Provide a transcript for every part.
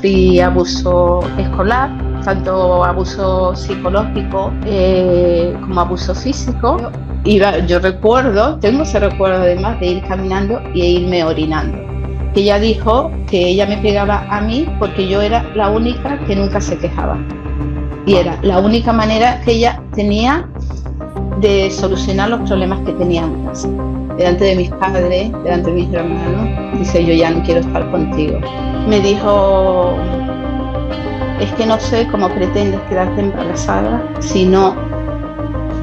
sufrí abuso escolar, tanto abuso psicológico como abuso físico. Yo recuerdo, tengo ese recuerdo además de ir caminando e irme orinando. Ella dijo que ella me pegaba a mí porque yo era la única que nunca se quejaba. Y era la única manera que ella tenía de solucionar los problemas que tenía en casa. Delante de mis padres, delante de mis hermanos, dice: yo ya no quiero estar contigo. Me dijo: es que no sé cómo pretendes quedarte embarazada si no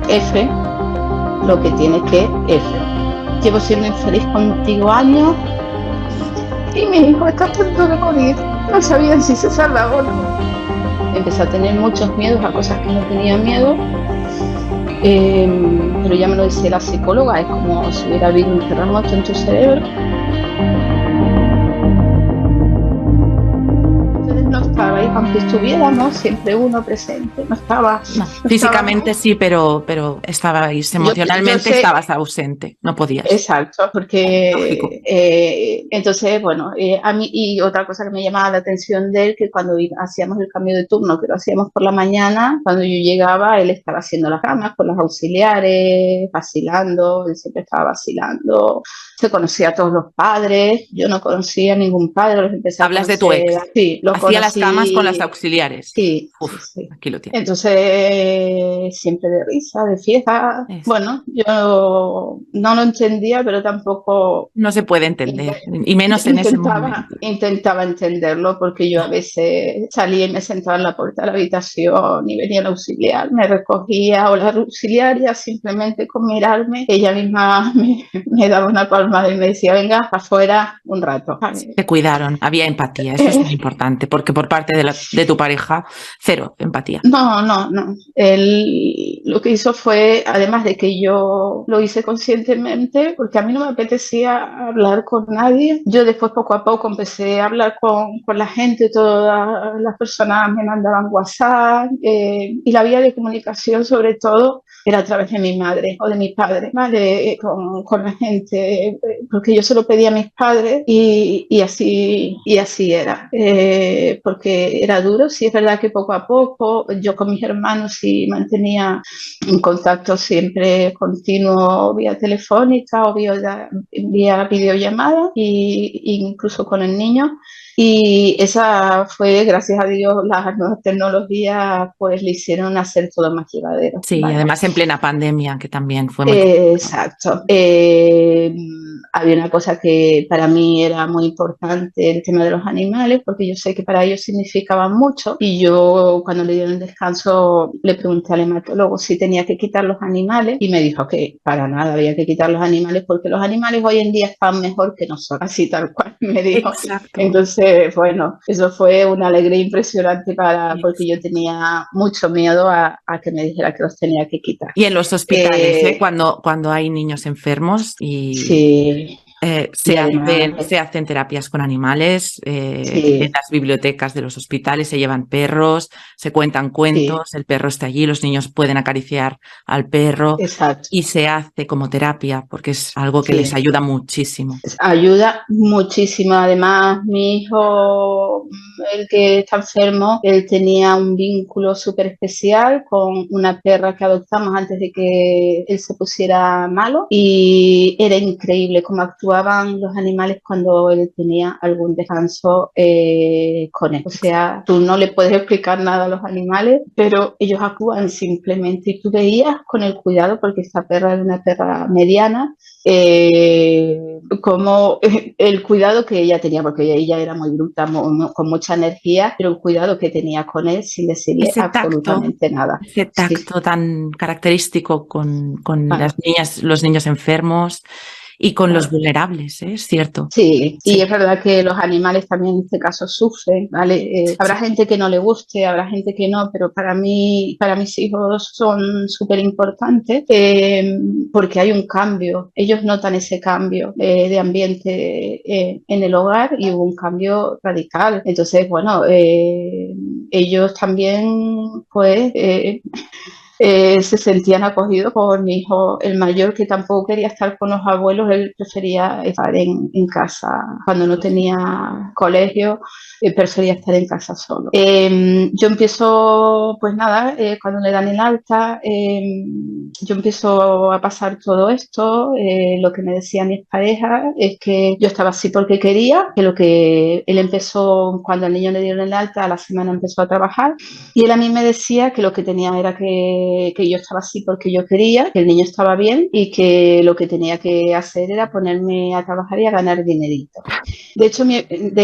F lo que tienes que F. Llevo siendo infeliz contigo años y mi hijo está a punto de morir. No sabían si se salvaba o no. Empecé a tener muchos miedos a cosas que no tenía miedo, pero ya me lo decía la psicóloga, es como si hubiera habido un terremoto en tu cerebro. Ustedes no estabais, aunque estuviéramos siempre uno presente, no estaba. No, físicamente sí, pero estabais emocionalmente, estabas ausente, no podías. Exacto, porque entonces, bueno, a mí, y otra cosa que me llamaba la atención de él, que cuando hacíamos el cambio de turno, que lo hacíamos por la mañana, cuando yo llegaba, él estaba haciendo las camas con los auxiliares, vacilando, él siempre estaba vacilando, se conocía a todos los padres, yo no conocía a ningún padre, los empecé a ¿Hablas conocer, de tu ex? Sí, lo hacía conocí, las camas con las auxiliares. Sí, Uf, sí. Aquí lo tienes. Entonces, siempre de risa, de fiesta. Bueno, yo no lo entendía, pero tampoco... No se puede entender, y menos en ese momento. Intentaba entenderlo, porque yo a veces salía y me sentaba en la puerta de la habitación y venía el auxiliar, me recogía, o la auxiliaria simplemente con mirarme, ella misma me daba una palmada y me decía: venga, afuera un rato. Te cuidaron, había empatía, eso es muy importante, porque por parte de tu pareja, cero empatía. No. Él lo que hizo fue, además de que yo lo hice conscientemente, porque a mí no me apetecía hablar con nadie, yo después poco a poco empecé a hablar con la gente, todas las personas me mandaban WhatsApp, y la vía de comunicación sobre todo era a través de mi madre o de mi padre, ¿vale? Con la gente, porque yo se lo pedía a mis padres y así era, porque era duro. Sí, es verdad que poco a poco yo con mis hermanos sí mantenía un contacto siempre continuo vía telefónica o vía videollamada, e incluso con el niño. Y esa fue, gracias a Dios, las nuevas tecnologías pues le hicieron hacer todo más llevadero. Sí, ¿vale? Además en plena pandemia, que también fue muy Exacto. Había una cosa que para mí era muy importante, el tema de los animales, porque yo sé que para ellos significaban mucho, y yo cuando le dieron el descanso le pregunté al hematólogo si tenía que quitar los animales, y me dijo que para nada había que quitar los animales, porque los animales hoy en día están mejor que nosotros, así tal cual me dijo. Exacto. Entonces, bueno, eso fue una alegría impresionante porque yo tenía mucho miedo a que me dijera que los tenía que quitar. Y en los hospitales, cuando hay niños enfermos y sí. se hacen terapias con animales, en las bibliotecas de los hospitales se llevan perros, se cuentan cuentos, el perro está allí, los niños pueden acariciar al perro. Exacto. Y se hace como terapia porque es algo que les ayuda muchísimo. Ayuda muchísimo. Además, mi hijo, el que está enfermo, él tenía un vínculo súper especial con una perra que adoptamos antes de que él se pusiera malo, y era increíble cómo actuaban los animales cuando él tenía algún descanso con él. O sea, tú no le puedes explicar nada a los animales, pero ellos actúan simplemente, y tú veías con el cuidado, porque esta perra era una perra mediana, como el cuidado que ella tenía, porque ella era muy bruta, con mucha energía, pero el cuidado que tenía con él sin decirle absolutamente nada. Ese tacto tan característico con las niñas, los niños enfermos y con los vulnerables, es cierto. Sí, y es verdad que los animales también en este caso sufren, ¿vale? Habrá gente que no le guste, habrá gente que no, pero para mí, para mis hijos son súper importantes, porque hay un cambio, ellos notan ese cambio de ambiente en el hogar, y hubo un cambio radical. Entonces, bueno, ellos también pues se sentían acogidos por mi hijo, el mayor, que tampoco quería estar con los abuelos, él prefería estar en casa. Cuando no tenía colegio, prefería estar en casa solo. Yo empiezo, pues nada, cuando le dan el alta, yo empiezo a pasar todo esto. Lo que me decía mi pareja es que yo estaba así porque quería, que lo que él empezó, cuando al niño le dieron el alta, a la semana empezó a trabajar, y él a mí me decía que lo que tenía era que yo estaba así porque yo quería, que el niño estaba bien y que lo que tenía que hacer era ponerme a trabajar y a ganar dinerito. De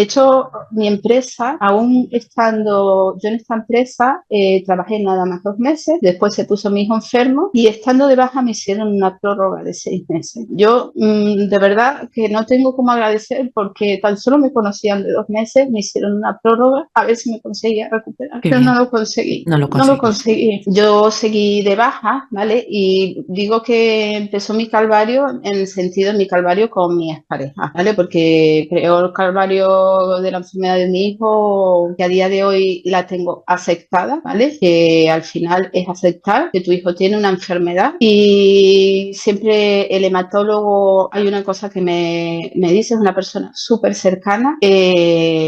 hecho, mi empresa, aún estando yo en esta empresa, trabajé nada más 2 meses, después se puso mi hijo enfermo y estando de baja me hicieron una prórroga de 6 meses. Yo de verdad que no tengo cómo agradecer, porque tan solo me conocían de 2 meses, me hicieron una prórroga a ver si me conseguía recuperar, pero no lo conseguí. No lo conseguí. Yo seguí de baja, ¿vale? Y digo que empezó mi calvario en el sentido de mi calvario con mi expareja, ¿vale? Porque creo el calvario de la enfermedad de mi hijo, que a día de hoy la tengo aceptada, ¿vale? Que al final es aceptar que tu hijo tiene una enfermedad, y siempre el hematólogo, hay una cosa que me dice, es una persona súper cercana,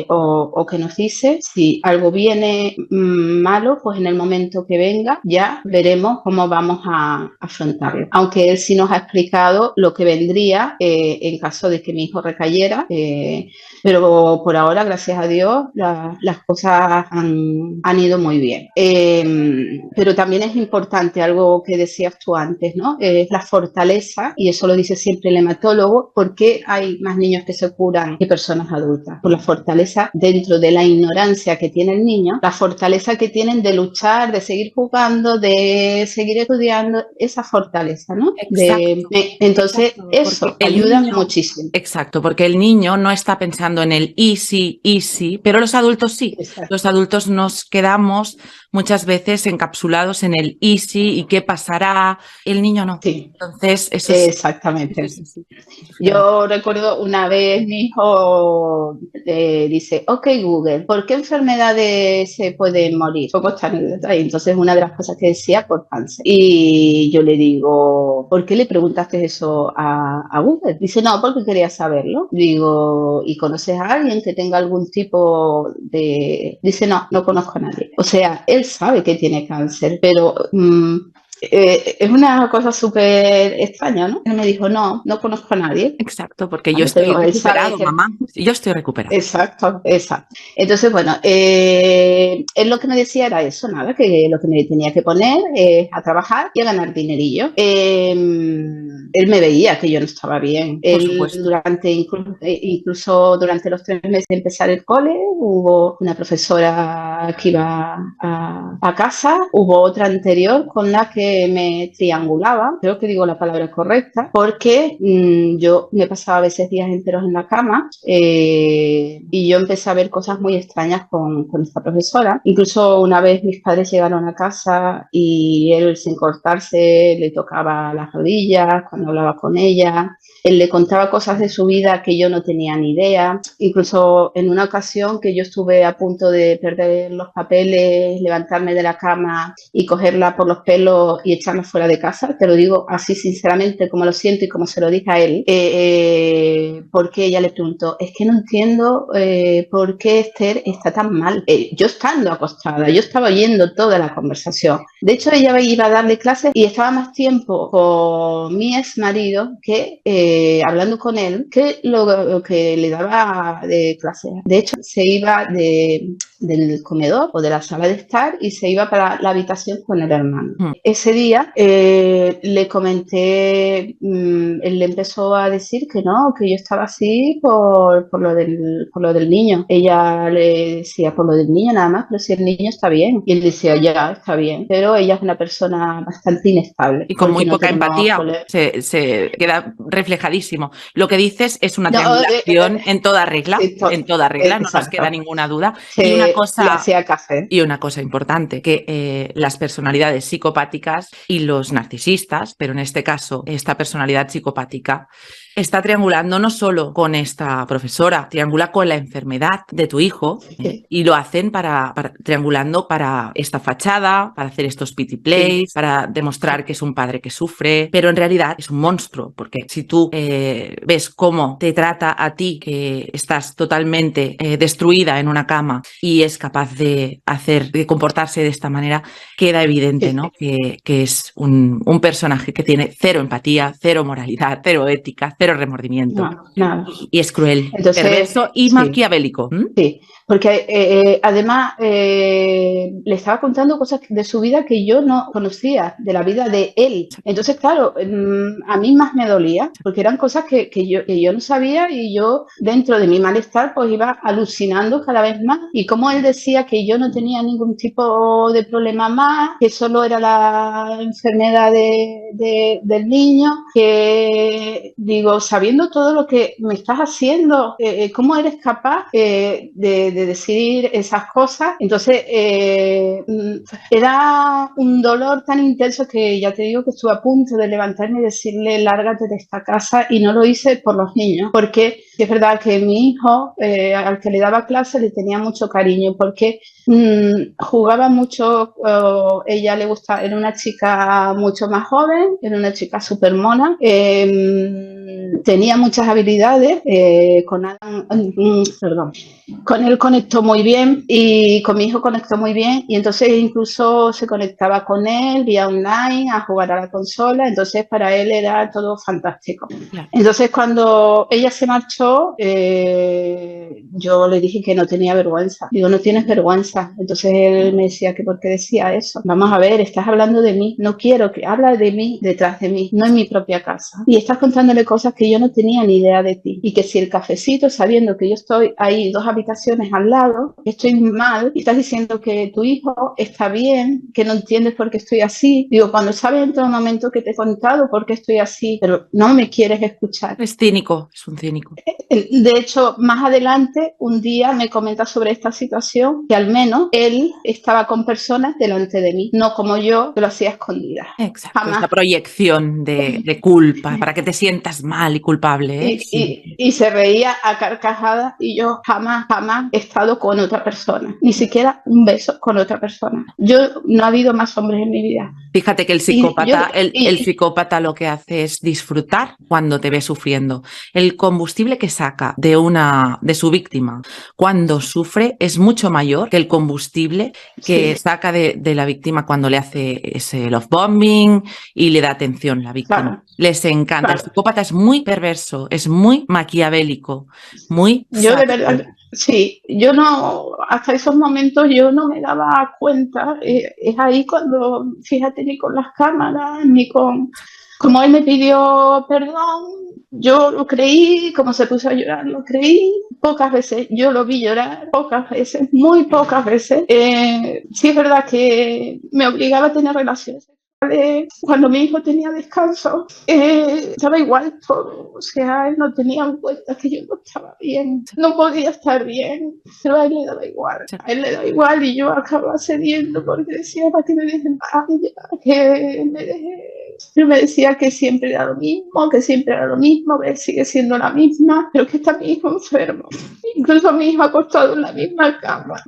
o que nos dice, si algo viene malo, pues en el momento que venga ya veremos cómo vamos a afrontarlo. Aunque él sí nos ha explicado lo que vendría en caso de que mi hijo recayera, pero por ahora, gracias a Dios, las cosas han ido muy bien. Pero también es importante algo que decías tú antes, ¿no? Es la fortaleza, y eso lo dice siempre el hematólogo. ¿Por qué hay más niños que se curan que personas adultas? Por la fortaleza dentro de la ignorancia que tiene el niño, la fortaleza que tienen de luchar, de seguir jugando, de seguir estudiando, esa fortaleza, ¿no? Entonces, eso ayuda muchísimo. Exacto, porque el niño no está pensando en el easy, pero los adultos sí. Exacto. Los adultos nos quedamos muchas veces encapsulados en el easy y qué pasará. El niño no. Sí. Entonces, eso exactamente. Sí. Yo recuerdo una vez mi hijo dice, ok Google, ¿por qué enfermedades se pueden morir? Poco esta anécdota. Y entonces una de las cosas que decía, por cáncer. Y yo le digo, ¿por qué le preguntaste eso a Google? Dice, no, porque quería saberlo. Digo, ¿y conoces a alguien que tenga algún tipo de...? Dice, no conozco a nadie. O sea, él sabe que tiene cáncer, pero... es una cosa súper extraña, ¿no? Él me dijo, no conozco a nadie. Exacto, porque yo estoy recuperado, mamá. Yo estoy recuperado. Exacto. Entonces, bueno, él lo que me decía era eso, nada, que lo que me tenía que poner es a trabajar y a ganar dinerillo. Él me veía que yo no estaba bien. Incluso durante los 3 meses de empezar el cole, hubo una profesora que iba a casa, hubo otra anterior con la que me triangulaba, creo que digo la palabra correcta, porque yo me pasaba a veces días enteros en la cama, y yo empecé a ver cosas muy extrañas con esta profesora. Incluso una vez mis padres llegaron a casa y él, sin cortarse, le tocaba las rodillas cuando hablaba con ella. Él le contaba cosas de su vida que yo no tenía ni idea. Incluso en una ocasión que yo estuve a punto de perder los papeles, levantarme de la cama y cogerla por los pelos y echarla fuera de casa, te lo digo así sinceramente, como lo siento y como se lo dije a él, porque ella le preguntó, es que no entiendo por qué Esther está tan mal. Yo estando acostada, yo estaba oyendo toda la conversación. De hecho, ella iba a darle clases y estaba más tiempo con mi ex marido que hablando con él, que lo que le daba de clase. De hecho, se iba del comedor o de la sala de estar y se iba para la habitación con el hermano. Ese día le comenté, él le empezó a decir que no, que yo estaba así por lo del niño. Ella le decía, por lo del niño nada más, pero si el niño está bien. Y él decía, ya, está bien, pero ella es una persona bastante inestable. Y con muy poca empatía, se queda reflejadísimo. Lo que dices es una triangulación en toda regla, no nos queda ninguna duda. Y una cosa importante, que las personalidades psicopáticas y los narcisistas, pero en este caso esta personalidad psicopática, está triangulando no solo con esta profesora, triangula con la enfermedad de tu hijo, y lo hacen triangulando para esta fachada, para hacer estos pity plays, para demostrar que es un padre que sufre, pero en realidad es un monstruo, porque si tú ves cómo te trata a ti, que estás totalmente destruida en una cama, y es capaz de comportarse de esta manera, queda evidente, ¿no? Que es un personaje que tiene cero empatía, cero moralidad, cero ética, cero remordimiento. Nada. Y es cruel, Entonces, perverso y maquiavélico. Sí, porque además le estaba contando cosas de su vida que yo no conocía, de la vida de él. Entonces, claro, a mí más me dolía, porque eran cosas que yo no sabía, y yo dentro de mi malestar pues iba alucinando cada vez más. Y como él decía que yo no tenía ningún tipo de problema más, que solo era la enfermedad del niño, que digo, sabiendo todo lo que me estás haciendo, ¿cómo eres capaz de decir esas cosas? Entonces era un dolor tan intenso que ya te digo que estuve a punto de levantarme y decirle lárgate de esta casa, y no lo hice por los niños, porque es verdad que mi hijo, al que le daba clase, le tenía mucho cariño, porque jugaba mucho, ella le gustaba, era una chica mucho más joven, era una chica súper mona, tenía muchas habilidades, con él conectó muy bien, y con mi hijo conectó muy bien, y entonces incluso se conectaba con él vía online a jugar a la consola, entonces para él era todo fantástico. Entonces cuando ella se marchó, yo le dije que no tenía vergüenza. Digo, no tienes vergüenza. Entonces él me decía que por qué decía eso. Vamos a ver, estás hablando de mí, no quiero que habla de mí detrás de mí, no en mi propia casa, y estás contándole cosas que yo no tenía ni idea de ti, y que si el cafecito, sabiendo que yo estoy ahí 2 habitaciones al lado, estoy mal, y estás diciendo que tu hijo está bien, que no entiendes por qué estoy así. Digo, cuando sabes en todo momento que te he contado por qué estoy así, pero no me quieres escuchar. Es cínico, es un cínico. De hecho, más adelante, un día me comenta sobre esta situación, que al menos él estaba con personas delante de mí, no como yo, que lo hacía escondida. Exacto, esta proyección de culpa, para que te sientas mal y culpable. Y se reía a carcajadas, y yo jamás he estado con otra persona, ni siquiera un beso con otra persona. No ha habido más hombres en mi vida. Fíjate que el psicópata, el psicópata lo que hace es disfrutar cuando te ve sufriendo. El combustible que saca de su víctima cuando sufre es mucho mayor que el combustible que saca de la víctima cuando le hace ese love bombing y le da atención a la víctima. Claro. Les encanta. Claro. El psicópata es muy perverso, es muy maquiavélico, muy sádico. Yo de verdad, sí, yo no, hasta esos momentos yo no me daba cuenta. Es ahí cuando, fíjate, ni con las cámaras, ni con... Como él me pidió perdón, yo lo creí, como se puso a llorar, lo creí pocas veces. Yo lo vi llorar pocas veces, muy pocas veces. Sí es verdad que me obligaba a tener relaciones sexuales cuando mi hijo tenía descanso. Estaba igual todo, o sea, él no tenía en cuenta que yo no estaba bien, no podía estar bien, pero a él le daba igual. A él le daba igual, y yo acababa cediendo porque decía, para que me dejen paz, que me deje. Yo me decía que siempre era lo mismo, que él sigue siendo la misma, pero que está mi hijo enfermo. Incluso mi hijo acostado en la misma cama.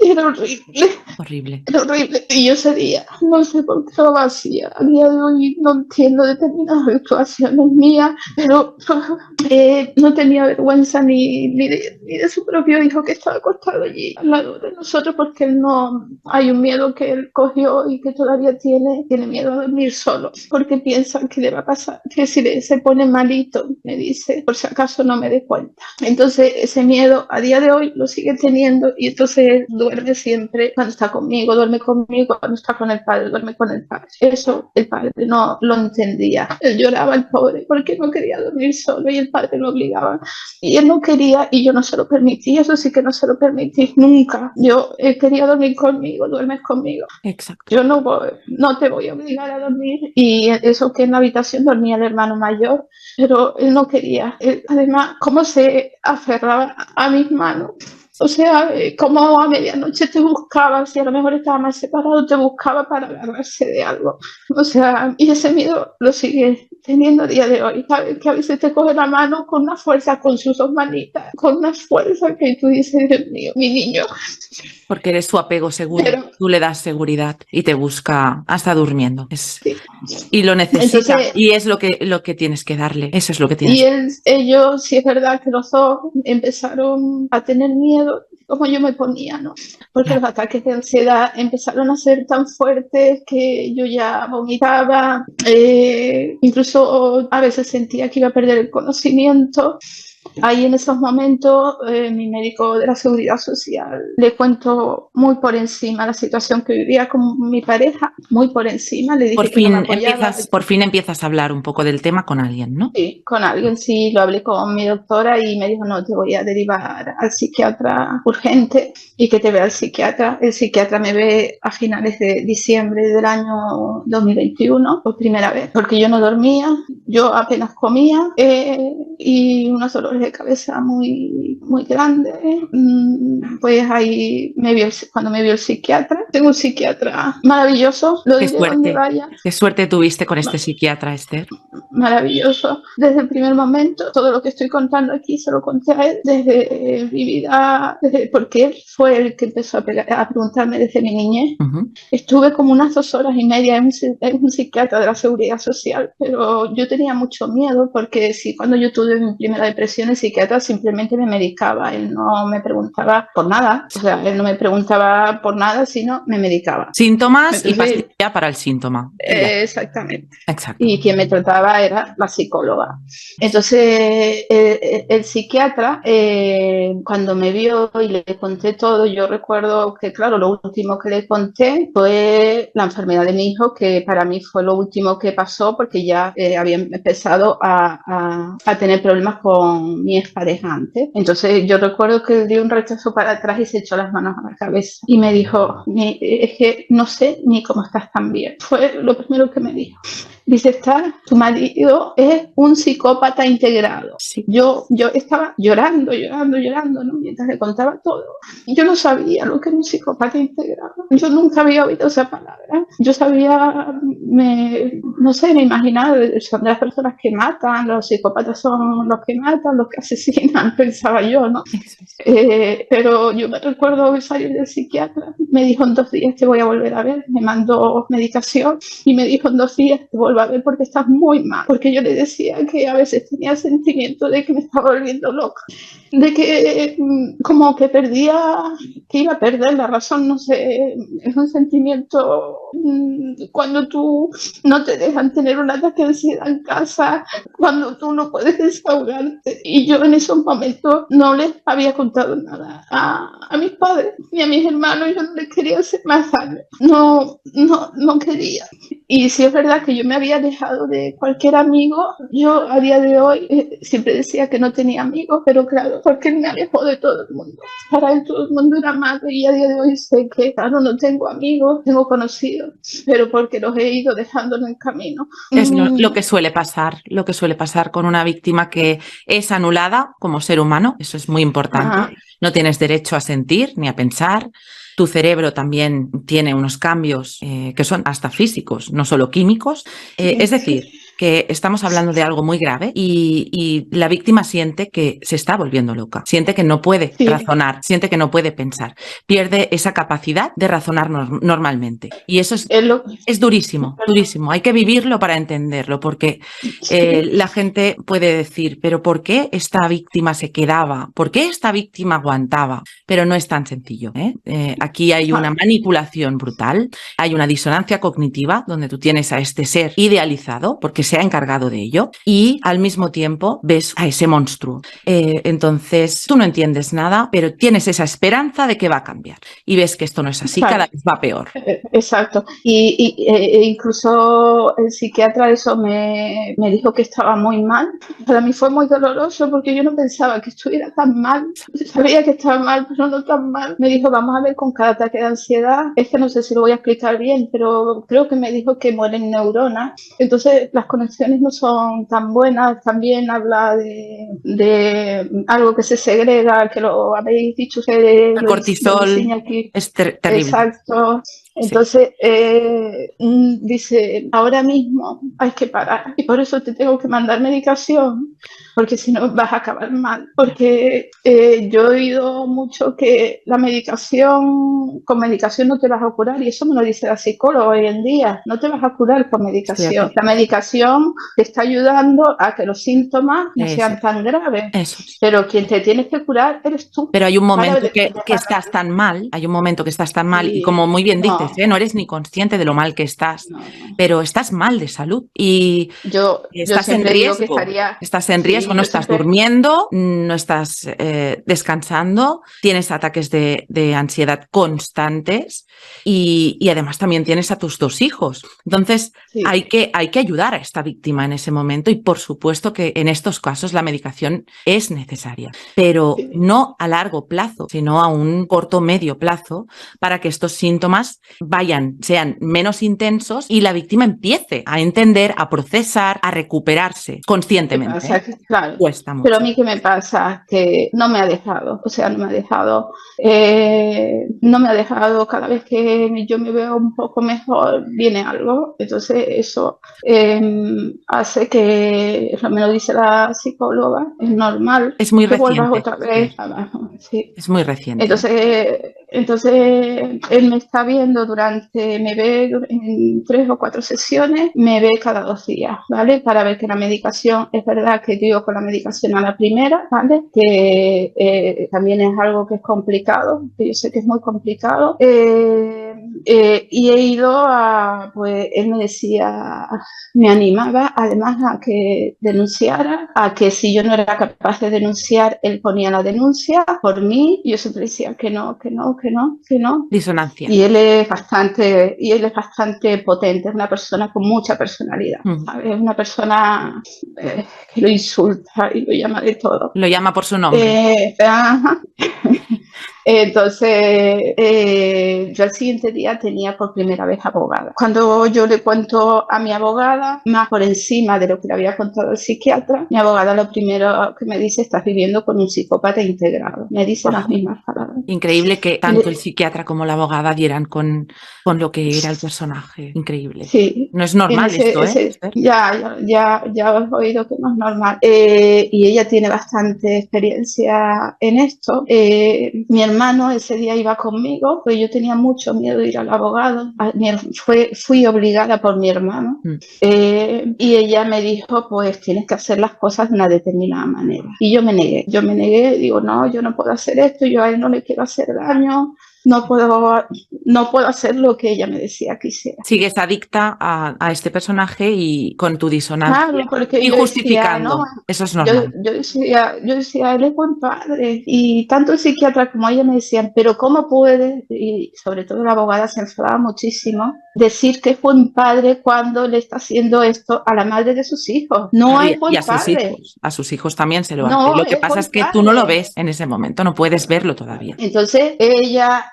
Era horrible. Horrible. Era horrible. Y yo ese día, no sé por qué lo hacía. A día de hoy no entiendo determinadas actuaciones mías, pero no tenía vergüenza ni de su propio hijo, que estaba acostado allí al lado de nosotros, porque él no, hay un miedo que él cogió y que todavía tiene miedo a dormir solo, porque piensa que le va a pasar, que si se pone malito, me dice, por si acaso no me dé cuenta. Entonces ese miedo a día de hoy lo sigue teniendo, y entonces duerme siempre cuando está conmigo, duerme conmigo, cuando está con el padre, duerme con el padre. Eso el padre no lo entendía. Él lloraba, el pobre, porque no quería dormir solo, y el padre lo obligaba. Y él no quería, y yo no se lo permití. Eso sí que no se lo permití nunca. Él quería dormir conmigo, duermes conmigo. Exacto. Yo no te voy a obligar a dormir. Y eso que en la habitación dormía el hermano mayor, pero él no quería. Él, además, cómo se aferraba a mis manos. O sea, como a medianoche te buscaba, si a lo mejor estaba más separado, te buscaba para agarrarse de algo. O sea, y ese miedo lo sigue teniendo a día de hoy. ¿Sabes? Que a veces te coge la mano con una fuerza, con sus dos manitas, con una fuerza que tú dices, Dios mío, mi niño. Porque eres su apego seguro, Pero, tú le das seguridad y te busca hasta durmiendo. sí. Y lo necesita, Entonces, y es lo que tienes que darle, eso es lo que y tienes. ellos, sí es verdad que los dos empezaron a tener miedo, como yo me ponía, ¿no? Porque Claro. los ataques de ansiedad empezaron a ser tan fuertes que yo ya vomitaba, incluso a veces sentía que iba a perder el conocimiento. Ahí en esos momentos, mi médico de la Seguridad Social le cuento muy por encima la situación que vivía con mi pareja, muy por encima, le dije que no me apoyaba. Por fin empiezas a hablar un poco del tema con alguien, ¿no? Sí, con alguien sí, lo hablé con mi doctora y me dijo, no, te voy a derivar al psiquiatra urgente y que te vea el psiquiatra. El psiquiatra me ve a finales de diciembre del año 2021 por primera vez, porque yo no dormía, yo apenas comía y unos dolores de cabeza muy, muy grandes. Pues ahí cuando me vio el psiquiatra, tengo un psiquiatra maravilloso, lo diré donde vaya. Qué suerte tuviste con este psiquiatra, Esther. Maravilloso. Desde el primer momento, todo lo que estoy contando aquí se lo conté a él desde mi vida, porque él fue el que empezó a preguntarme desde mi niñez. Estuve como unas 2 horas y media en un psiquiatra de la Seguridad Social, pero yo tenía mucho miedo porque si cuando yo tuve mi primera depresión, el psiquiatra simplemente me medicaba, él no me preguntaba por nada, o sea, él no me preguntaba por nada, sino me medicaba. Síntomas y Entonces, pastilla para el síntoma. exactamente. Exacto. Y quien me trataba era la psicóloga. Entonces, el psiquiatra, cuando me vio y le conté todo, yo recuerdo que, claro, lo último que le conté fue la enfermedad de mi hijo, que para mí fue lo último que pasó porque ya había empezado a tener problemas con mi expareja antes. Entonces, yo recuerdo que él dio un rechazo para atrás y se echó las manos a la cabeza y me dijo, es que no sé ni cómo estás tan bien. Fue lo primero que me dijo. Dice, tu marido es un psicópata integrado. Sí. Yo estaba llorando, ¿no? Mientras le contaba todo. Yo no sabía lo que era un psicópata integrado. Yo nunca había oído esa palabra. Yo sabía, no sé, me imaginaba, son de las personas que matan, los psicópatas son los que matan, los que asesinan, pensaba yo, ¿no? Pero yo me recuerdo salir del psiquiatra, me dijo en 2 días te voy a volver a ver, me mandó medicación y me dijo en 2 días te vuelvo a ver porque estás muy mal, porque yo le decía que a veces tenía sentimiento de que me estaba volviendo loca, de que como que que iba a perder la razón, no sé, es un sentimiento cuando tú no te dejan tener un ataque de ansiedad en casa, cuando tú no puedes desahogarte. Y yo en esos momentos no les había contado nada a mis padres ni a mis hermanos, yo no les quería hacer más daño, no quería. Y sí es verdad que yo me había alejado de cualquier amigo, yo a día de hoy siempre decía que no tenía amigos, pero claro, porque él me alejó de todo el mundo. Para él todo el mundo era malo y a día de hoy sé que, claro, no tengo amigos, tengo conocidos, pero porque los he ido dejando en el camino. Es lo que suele pasar con una víctima que es anulada como ser humano, eso es muy importante. Ajá. No tienes derecho a sentir ni a pensar. Tu cerebro también tiene unos cambios que son hasta físicos, no solo químicos. Es decir, que estamos hablando de algo muy grave y la víctima siente que se está volviendo loca, siente que no puede razonar, siente que no puede pensar, pierde esa capacidad de razonar normalmente. Y eso es durísimo, durísimo. Hay que vivirlo para entenderlo, porque la gente puede decir, pero ¿por qué esta víctima se quedaba? ¿Por qué esta víctima aguantaba? Pero no es tan sencillo, aquí hay una manipulación brutal, hay una disonancia cognitiva donde tú tienes a este ser idealizado porque se ha encargado de ello y al mismo tiempo ves a ese monstruo. Entonces tú no entiendes nada, pero tienes esa esperanza de que va a cambiar y ves que esto no es así, cada vez va peor. Exacto. Incluso el psiquiatra eso me dijo que estaba muy mal. Para mí fue muy doloroso porque yo no pensaba que estuviera tan mal. Sabía que estaba mal, pero no tan mal. Me dijo, vamos a ver con cada ataque de ansiedad. Es que no sé si lo voy a explicar bien, pero creo que me dijo que mueren neuronas. Entonces las conexiones no son tan buenas. También habla de algo que se segrega, que lo habéis dicho, que El lo cortisol enseña aquí. es terrible. Exacto. Entonces, dice, ahora mismo hay que parar y por eso te tengo que mandar medicación, porque si no vas a acabar mal. Porque yo he oído mucho que con medicación no te vas a curar, y eso me lo dice la psicóloga hoy en día, no te vas a curar con medicación. La medicación te está ayudando a que los síntomas no sean tan graves, pero quien te tienes que curar eres tú. Pero hay un momento que estás tan mal, y como muy bien dices, no eres ni consciente de lo mal que estás, pero estás mal de salud y estás en riesgo. Estás en riesgo, no estás durmiendo, no estás descansando, tienes ataques de ansiedad constantes y además también tienes a tus 2 hijos. Entonces hay que ayudar a esta víctima en ese momento, y por supuesto que en estos casos la medicación es necesaria, pero no a largo plazo, sino a un corto medio plazo, para que estos síntomas sean menos intensos y la víctima empiece a entender, a procesar, a recuperarse conscientemente. Claro. Cuesta mucho. Pero a mí, ¿qué me pasa? Que no me ha dejado, no me ha dejado. Cada vez que yo me veo un poco mejor, viene algo. Entonces eso hace que, me lo dice la psicóloga, es normal. Es muy reciente. Vuelvas otra vez abajo. Sí. Es muy reciente. Entonces él me está viendo me ve en 3 o 4 sesiones, me ve cada 2 días, ¿vale? Para ver que la medicación, es verdad que dio con la medicación a la primera, ¿vale? Que también es algo que es complicado, que yo sé que es muy complicado. Y he ido pues él me decía, me animaba además a que denunciara, a que si yo no era capaz de denunciar, él ponía la denuncia por mí. Yo siempre decía que no. Disonancia. Y él es bastante potente, es una persona con mucha personalidad, ¿sabes? Es una persona que lo insulta y lo llama de todo. Lo llama por su nombre. Entonces, yo al siguiente día tenía por primera vez abogada. Cuando yo le cuento a mi abogada, más por encima de lo que le había contado el psiquiatra, mi abogada lo primero que me dice: estás viviendo con un psicópata integrado. Me dice las mismas palabras. Increíble que tanto el psiquiatra como la abogada dieran con lo que era el personaje. Increíble. Sí. No es normal esto, ¿eh? Ya os he oído que no es normal. Y ella tiene bastante experiencia en esto. Mi hermano ese día iba conmigo, pues yo tenía mucho miedo de ir al abogado. Fui obligada por mi hermano. Y ella me dijo: pues tienes que hacer las cosas de una determinada manera. Y yo me negué, digo: no, yo no puedo hacer esto, yo a él no le quiero hacer daño. No puedo hacer lo que ella me decía que hiciera. Sigues adicta a este personaje y con tu disonancia. Claro, porque y yo justificando. Decía, no, eso es normal. Yo decía, él es buen padre. Y tanto el psiquiatra como ella me decían: pero ¿cómo puede? Y sobre todo la abogada se enfadaba muchísimo, decir que es buen padre cuando le está haciendo esto a la madre de sus hijos. No es buen padre. A sus hijos también se lo hace. Lo que pasa es que tú no lo ves en ese momento, no puedes verlo todavía. Entonces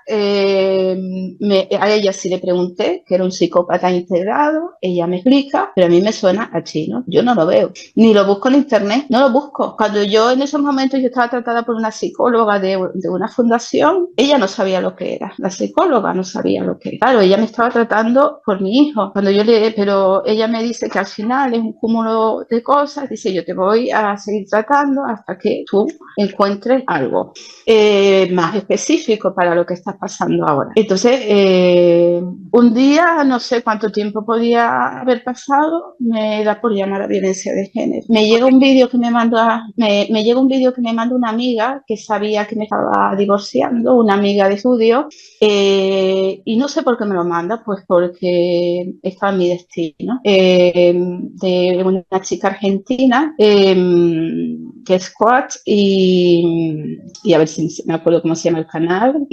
a ella sí le pregunté, que era un psicópata integrado, ella me explica, pero a mí me suena a chino. Yo no lo veo, ni lo busco en internet, no lo busco. Cuando yo en esos momentos yo estaba tratada por una psicóloga de una fundación, ella no sabía lo que era, la psicóloga no sabía lo que era. Claro, ella me estaba tratando por mi hijo. Pero ella me dice que al final es un cúmulo de cosas, dice: yo te voy a seguir tratando hasta que tú encuentres algo más específico para lo que estás pasando ahora. Entonces, un día, no sé cuánto tiempo podía haber pasado, me da por llamar a violencia de género. Me llega un vídeo que me manda una amiga que sabía que me estaba divorciando, una amiga de estudio, y no sé por qué me lo manda, pues porque estaba en mi destino, de una chica argentina que es coach, y a ver si me acuerdo cómo se llama el canal,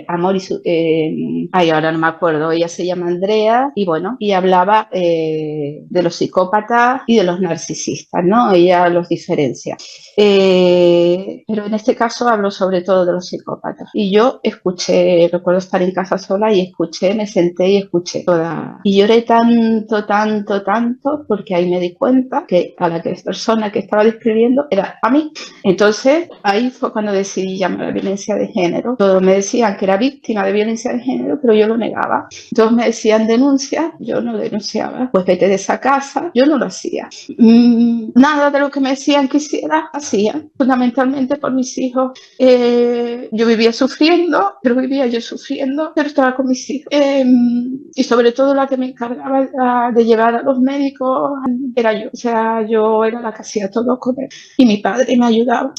Amor y ay, ahora no me acuerdo, ella se llama Andrea y bueno, y hablaba de los psicópatas y de los narcisistas, ¿no? Ella los diferencia. Pero en este caso hablo sobre todo de los psicópatas. Y yo escuché, recuerdo estar en casa sola y escuché, me senté y escuché toda. Y lloré tanto, tanto, tanto, porque ahí me di cuenta que a la persona que estaba describiendo era a mí. Entonces, ahí fue cuando decidí llamar a violencia de género. Todos me decían que era víctima de violencia de género, pero yo lo negaba. Todos me decían denuncia, yo no denunciaba. Pues vete de esa casa, yo no lo hacía. Nada de lo que me decían que hiciera, hacía. Fundamentalmente por mis hijos. Yo vivía sufriendo, pero estaba con mis hijos. Y sobre todo la que me encargaba de llevar a los médicos era yo. O sea, yo era la que hacía todo con él. Y mi padre me ayudaba.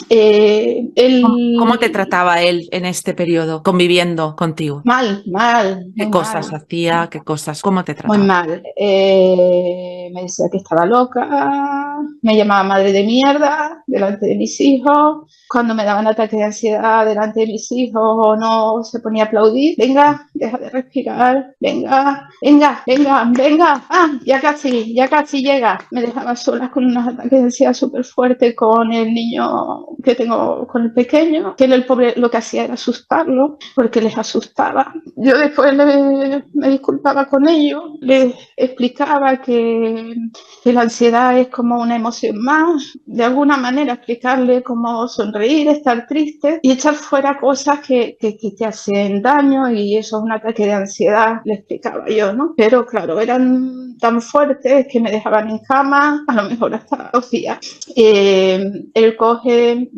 ¿Cómo te trataba él en este periodo, conviviendo contigo? Mal, mal. ¿Qué cosas hacía? ¿Qué cosas? ¿Cómo te Muy trataba? mal. Me decía que estaba loca, me llamaba madre de mierda delante de mis hijos. Cuando me daban ataques de ansiedad delante de mis hijos o no se ponía a aplaudir, venga, deja de respirar, venga, venga, venga, venga, ya casi llega. Me dejaba sola con unos ataques de ansiedad súper fuertes con el niño que tengo, con el pequeño, que él, el pobre, lo que hacía era asustarlo porque les asustaba. Yo después me disculpaba con ellos, les explicaba que la ansiedad es como una emoción más, de alguna manera explicarle cómo sonreír, estar triste y echar fuera cosas que te hacen daño, y eso es un ataque de ansiedad, le explicaba yo, ¿no? Pero claro, eran tan fuertes que me dejaban en cama, a lo mejor hasta 2 días. Él coge,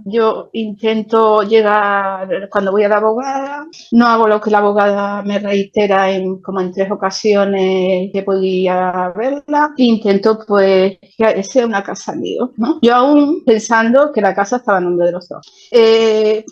yo intento llegar, cuando voy a la abogada, no hago lo que la abogada me reitera como en 3 ocasiones que podía verla. Intento pues que sea una casa lío, ¿no? Yo aún pensando que la casa estaba a nombre de los dos.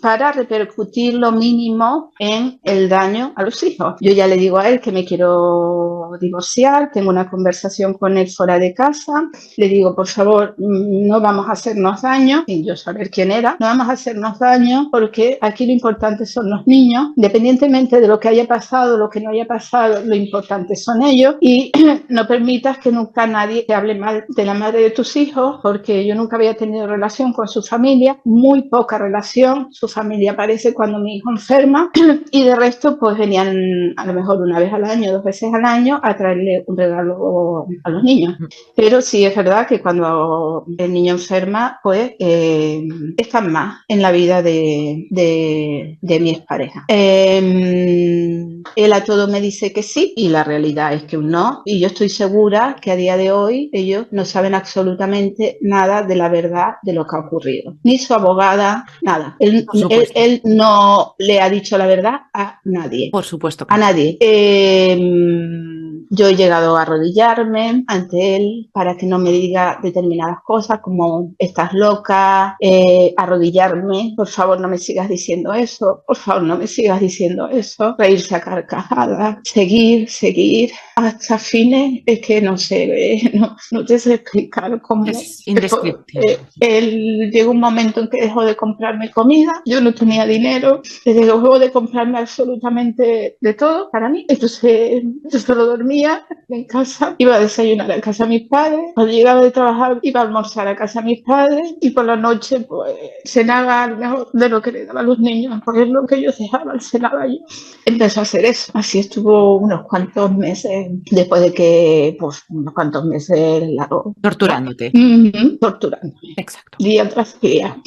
Para repercutir lo mínimo en el daño a los hijos. Yo ya le digo a él que me quiero divorciar, tengo una conversación con él fuera de casa, le digo, por favor, no vamos a hacernos daño, sin yo saber quién era, no vamos a hacernos daño porque aquí lo importante son los niños, independientemente de lo que haya pasado, lo que no haya pasado, lo importante son ellos, y no permitas que nunca nadie te hable mal de la madre de tus hijos, porque yo nunca había tenido relación con su familia, muy poca relación, su familia aparece cuando mi hijo enferma, y de resto pues venían a lo mejor una vez al año, 2 veces al año a traerle un regalo a los niños. Pero sí es verdad que cuando el niño enferma, pues están más en la vida de mi expareja. Él a todo me dice que sí y la realidad es que un no, y yo estoy segura que a día de hoy ellos no saben absolutamente nada de la verdad de lo que ha ocurrido, ni su abogada, nada. Él no le ha dicho la verdad a nadie. Por supuesto. A nadie. Yo he llegado a arrodillarme ante él para que no me diga determinadas cosas como estás loca, arrodillarme, por favor no me sigas diciendo eso, por favor no me sigas diciendo eso, reírse a carcajadas, seguir, hasta fines, es que no sé, no te sé explicar cómo. Es indescriptible. Él llegó un momento en que dejó de comprarme comida, yo no tenía dinero, dejó de comprarme absolutamente de todo para mí, entonces yo solo dormía en casa, iba a desayunar a casa de mis padres, cuando llegaba de trabajar iba a almorzar a casa de mis padres y por la noche pues cenaba a lo mejor de lo que le daba a los niños, porque es lo que ellos dejaban, cenaba yo. Empezó a hacer eso, así estuvo unos cuantos meses, después de que, pues unos cuantos meses largos. Torturándote. Torturándome. Exacto. Día tras día.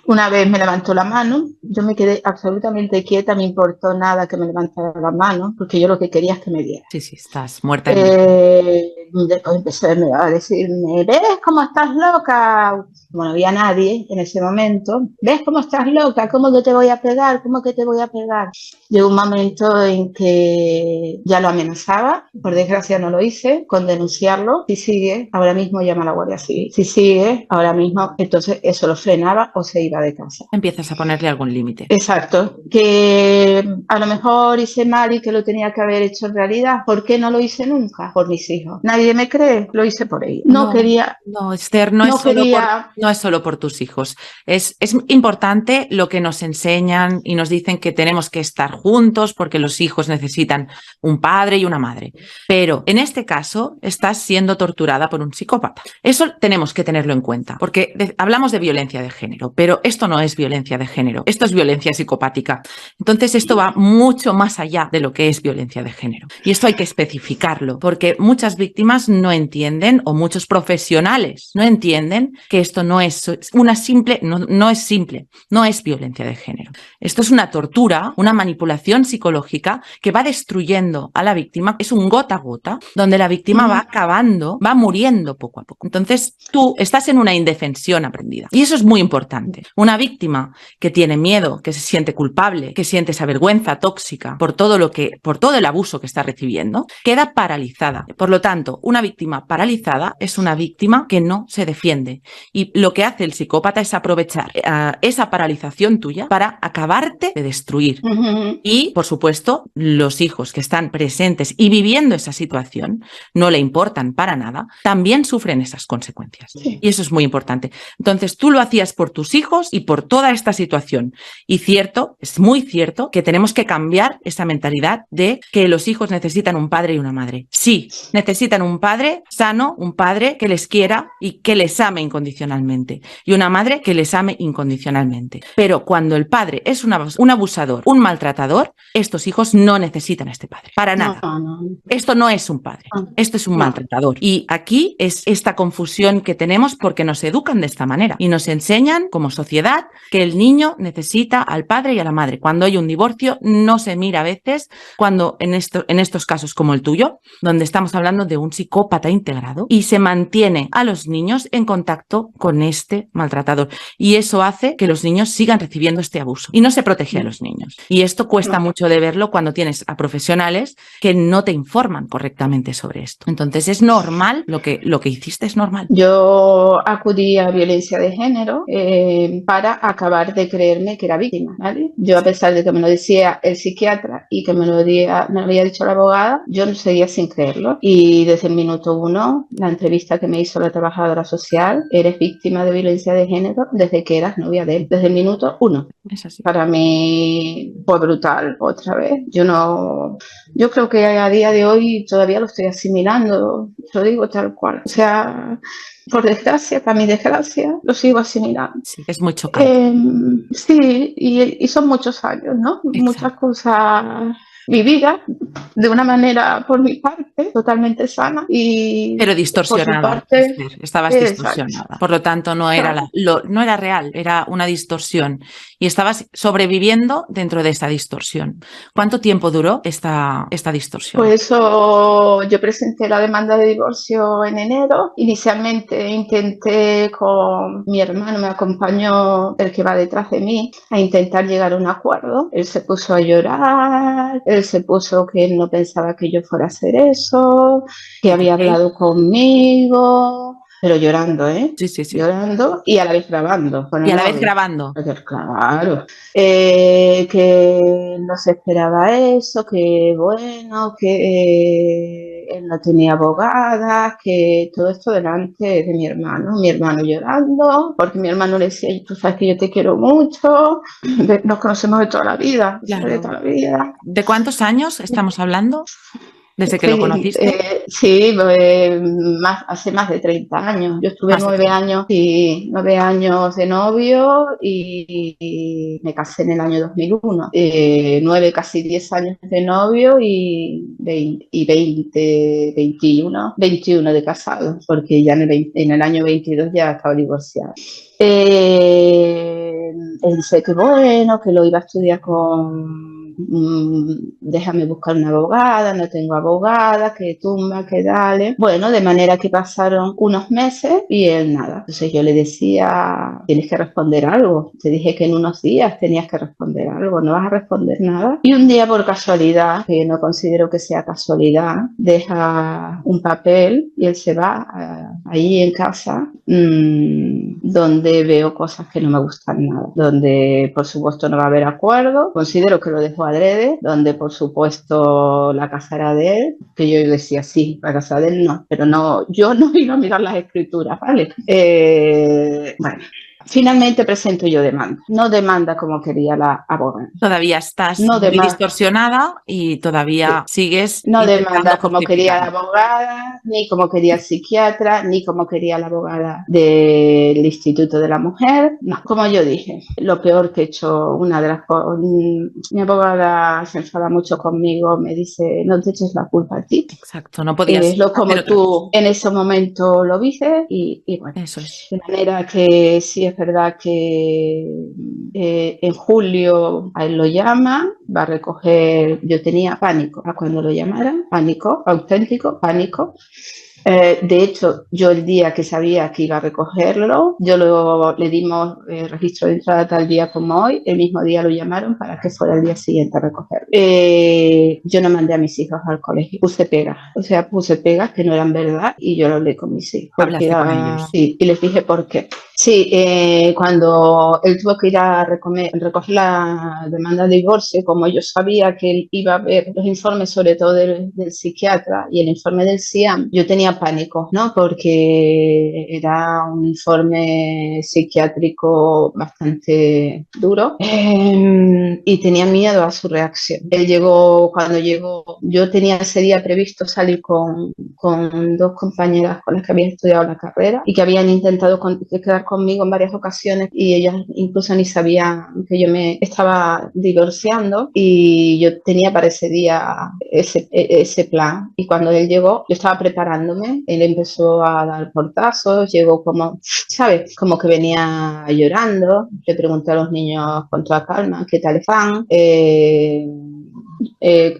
Una vez me levantó la mano, yo me quedé absolutamente quieta, me importó nada que me levantara la mano, porque yo lo que quería es que me diera. Sí, estás muerta. Después empecé a decirme, ¿ves cómo estás loca? Como no había nadie en ese momento, ¿ves cómo estás loca? ¿Cómo que te voy a pegar? ¿Cómo que te voy a pegar? Llegó un momento en que ya lo amenazaba, por desgracia no lo hice, con denunciarlo. Si sigue, ahora mismo llama a la Guardia Civil. Si sigue, ahora mismo, entonces eso lo frenaba o se iba de casa. Empiezas a ponerle algún límite. Exacto, que a lo mejor hice mal y que lo tenía que haber hecho en realidad. ¿Por qué no lo hice nunca? Por mis hijos. Nadie me cree, lo hice por ellos. No quería... No, Esther, no es solo por tus hijos. Es importante lo que nos enseñan y nos dicen que tenemos que estar juntos porque los hijos necesitan un padre y una madre. Pero en este caso estás siendo torturada por un psicópata. Eso tenemos que tenerlo en cuenta porque hablamos de violencia de género, pero esto no es violencia de género, esto es violencia psicopática. Entonces esto va mucho más allá de lo que es violencia de género. Y esto hay que especificarlo porque muchas víctimas no entienden o muchos profesionales no entienden que esto no es no es violencia de género. Esto es una tortura, una manipulación psicológica que va destruyendo a la víctima. Es un gota a gota donde la víctima va acabando, va muriendo poco a poco. Entonces tú estás en una indefensión aprendida y eso es muy importante. Una víctima que tiene miedo, que se siente culpable, que siente esa vergüenza tóxica por todo el abuso que está recibiendo, queda paralizada. Por lo tanto, una víctima paralizada es una víctima que no se defiende. Y lo que hace el psicópata es aprovechar esa paralización tuya para acabarte de destruir. Y, por supuesto, los hijos que están presentes y viviendo esa situación, no le importan para nada, también sufren esas consecuencias. Sí. Y eso es muy importante. Entonces, tú lo hacías por tus hijos y por toda esta situación. Y es muy cierto que tenemos que cambiar esa mentalidad de que los hijos necesitan un padre y una madre. Sí, necesitan un padre sano, un padre que les quiera y que les ame incondicionalmente y una madre que les ame incondicionalmente. Pero cuando el padre es un abusador, un maltratador, estos hijos no necesitan a este padre, para nada. No. Esto no es un padre, esto es un maltratador. Y aquí es esta confusión que tenemos porque nos educan de esta manera y nos enseñan como sociedad que el niño necesita al padre y a la madre. Cuando hay un divorcio no se mira a veces, cuando en estos casos como el tuyo, donde estamos hablando de un psicópata integrado y se mantiene a los niños en contacto con este maltratador. Y eso hace que los niños sigan recibiendo este abuso y no se protege a los niños. Y esto cuesta mucho de verlo cuando tienes a profesionales que no te informan correctamente sobre esto. Entonces es normal, lo que hiciste es normal. Yo acudí a violencia de género para acabar de creerme que era víctima, ¿vale? Yo, a pesar de que me lo decía el psiquiatra y que me lo había dicho la abogada, yo no seguía sin creerlo. Y desde el minuto 1, la entrevista que me hizo la trabajadora social, eres víctima de violencia de género desde que eras novia de él, desde el minuto 1. Es así. Para mí fue brutal otra vez. Yo creo que a día de hoy todavía lo estoy asimilando, lo digo tal cual. O sea, por desgracia, para mi desgracia, lo sigo asimilando. Sí, es muy chocante. Sí, y son muchos años, ¿no? Exacto. Muchas cosas vividas de una manera, por mi parte, totalmente sana. Pero distorsionada. Estabas distorsionada. Por lo tanto, no era real, era una distorsión. Y estabas sobreviviendo dentro de esta distorsión. ¿Cuánto tiempo duró esta distorsión? Pues eso, yo presenté la demanda de divorcio en enero. Inicialmente intenté con mi hermano, me acompañó el que va detrás de mí, a intentar llegar a un acuerdo. Él se puso a llorar, él se puso que él no pensaba que yo fuera a hacer eso, que había hablado conmigo. Pero llorando, ¿eh? Sí. Llorando y a la vez grabando. Y a la vez grabando. Claro. Que no se esperaba eso, que bueno, que él no tenía abogada, que todo esto delante de mi hermano. Mi hermano llorando, porque mi hermano le decía, tú sabes que yo te quiero mucho, nos conocemos de toda la vida. Claro. De toda la vida. ¿De cuántos años estamos hablando? ¿Desde que lo conociste? Sí, hace más de 30 años. Yo estuve 9 años de novio y me casé en el año 2001. 9, casi 10 años de novio y 21 de casado, porque ya en el año 22 ya estaba divorciada. Él dice que bueno, que lo iba a estudiar con déjame buscar una abogada, no tengo abogada, que tumba, que dale. Bueno, de manera que pasaron unos meses y él nada. Entonces yo le decía, tienes que responder algo. Te dije que en unos días tenías que responder algo, no vas a responder nada. Y un día por casualidad, que no considero que sea casualidad, deja un papel y él se va ahí en casa, donde veo cosas que no me gustan nada, donde por supuesto no va a haber acuerdo, considero que lo dejó adrede, donde por supuesto la casa era de él, que yo decía sí, la casa de él no, pero no, yo no iba a mirar las escrituras, ¿vale? Bueno. Finalmente presento yo demanda. No demanda como quería la abogada. Todavía estás No muy demanda. distorsionada y todavía sigues No intentando demanda como quería la justificar. abogada, ni como quería el psiquiatra, ni como quería la abogada del Instituto de la Mujer. No, como yo dije, lo peor que he hecho, una de las cosas, mi abogada se enfada mucho conmigo, me dice, no te eches la culpa a ti. Exacto, no podías Lo hacer como otra cosa. tú en ese momento lo viste y bueno, Eso es. de manera que sí es verdad que en julio a él lo llama, va a recoger, yo tenía pánico a cuando lo llamaran, pánico, auténtico, pánico. De hecho, yo el día que sabía que iba a recogerlo, le dimos registro de entrada tal día como hoy, el mismo día lo llamaron para que fuera el día siguiente a recogerlo. Yo no mandé a mis hijos al colegio, puse pegas que no eran verdad y yo lo hablé con mis hijos. Hablaste con ellos. Sí, y les dije por qué. Sí, cuando él tuvo que ir a recoger la demanda de divorcio, como yo sabía que él iba a ver los informes, sobre todo del psiquiatra y el informe del SIAM, yo tenía pánico, ¿no? Porque era un informe psiquiátrico bastante duro y tenía miedo a su reacción. Cuando llegó, yo tenía ese día previsto salir con dos compañeras con las que había estudiado la carrera y que habían intentado quedar conmigo en varias ocasiones y ellas incluso ni sabían que yo me estaba divorciando y yo tenía para ese día ese plan. Y cuando él llegó, yo estaba preparándome, él empezó a dar portazos, llegó como, ¿sabes? Como que venía llorando. Le pregunté a los niños con toda calma, ¿qué tal están?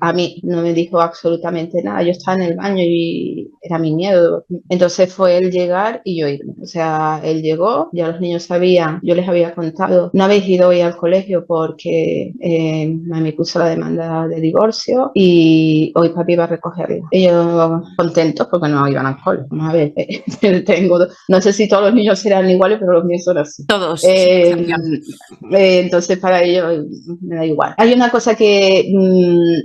A mí no me dijo absolutamente nada, yo estaba en el baño y era mi miedo. Entonces fue él llegar y yo irme. O sea, él llegó, ya los niños sabían, yo les había contado, no habéis ido hoy al colegio porque mami puso la demanda de divorcio y hoy papi va a recogerla. Ellos contentos porque no iban al colegio. Vamos a ver, no sé si todos los niños serán iguales, pero los míos son así. Todos, sin excepción. Entonces para ellos me da igual. Hay una cosa que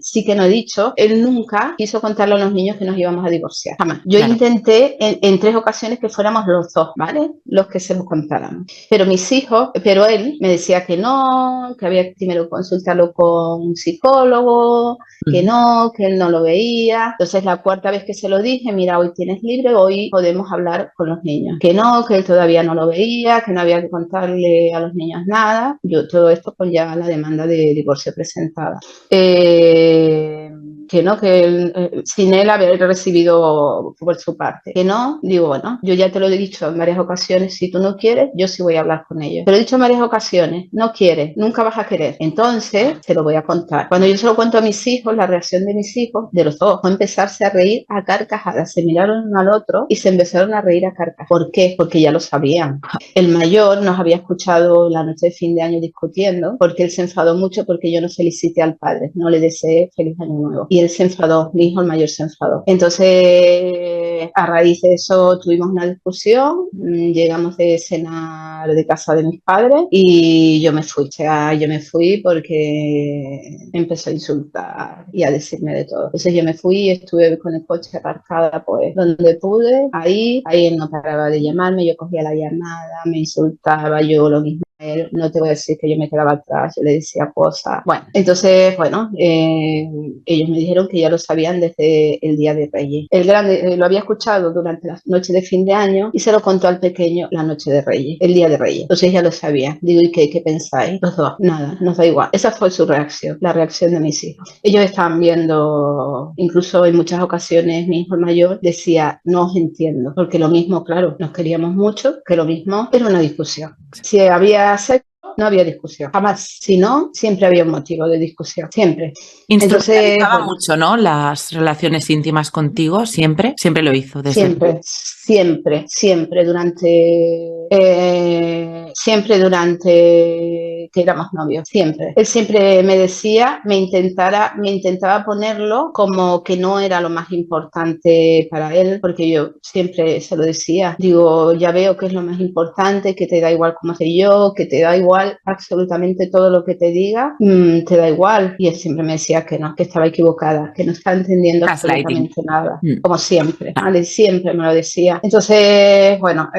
sí que no he dicho, él nunca quiso contarle a los niños que nos íbamos a divorciar, jamás. Yo intenté en 3 ocasiones que fuéramos los dos, ¿vale? Los que se nos contáramos. Pero él me decía que no, que había que primero consultarlo con un psicólogo, que no, que él no lo veía. Entonces la 4ª vez que se lo dije, mira, hoy tienes libre, hoy podemos hablar con los niños. Que no, que él todavía no lo veía, que no había que contarle a los niños nada. Yo todo esto con ya la demanda de divorcio presentada. Que no, que él, sin él haber recibido por su parte. Que no, digo, bueno, yo ya te lo he dicho en varias ocasiones, si tú no quieres, yo sí voy a hablar con ellos. Te lo he dicho en varias ocasiones, no quieres, nunca vas a querer. Entonces, te lo voy a contar. Cuando yo se lo cuento a mis hijos, la reacción de mis hijos, de los dos, fue empezarse a reír a carcajadas. Se miraron uno al otro y se empezaron a reír a carcajadas. ¿Por qué? Porque ya lo sabían. El mayor nos había escuchado la noche de fin de año discutiendo, porque él se enfadó mucho porque yo no felicité al padre, no le deseé feliz año nuevo. Y él se enfadó, mi hijo el mayor se enfadó. Entonces, a raíz de eso tuvimos una discusión, llegamos de cenar de casa de mis padres y yo me fui. O sea, yo me fui porque empezó a insultar y a decirme de todo. Entonces yo me fui y estuve con el coche aparcada pues donde pude. Ahí él no paraba de llamarme, yo cogía la llamada, me insultaba, yo lo mismo. No te voy a decir que yo me quedaba atrás, yo le decía cosas. Bueno, entonces, ellos me dijeron que ya lo sabían desde el día de Reyes. El grande lo había escuchado durante la noche de fin de año y se lo contó al pequeño la noche de Reyes, el día de Reyes. Entonces ya lo sabía. Digo, ¿y qué pensáis? Los dos, nada, nos da igual. Esa fue su reacción, la reacción de mis hijos. Ellos estaban viendo, incluso en muchas ocasiones mi hijo el mayor decía, no os entiendo, porque lo mismo, claro, nos queríamos mucho, que lo mismo era una discusión. Si había sexo, no había discusión, jamás. Si no, siempre había un motivo de discusión, siempre. Instrumentalizaba mucho, ¿no? Las relaciones íntimas contigo, siempre lo hizo. Siempre durante que éramos novios, siempre. Él siempre me decía, me intentaba ponerlo como que no era lo más importante para él, porque yo siempre se lo decía, digo, ya veo que es lo más importante, que te da igual cómo soy yo, que te da igual absolutamente todo lo que te diga, te da igual. Y él siempre me decía que no, que estaba equivocada, que no estaba entendiendo absolutamente nada, como siempre, ¿vale? Siempre me lo decía. Entonces, bueno,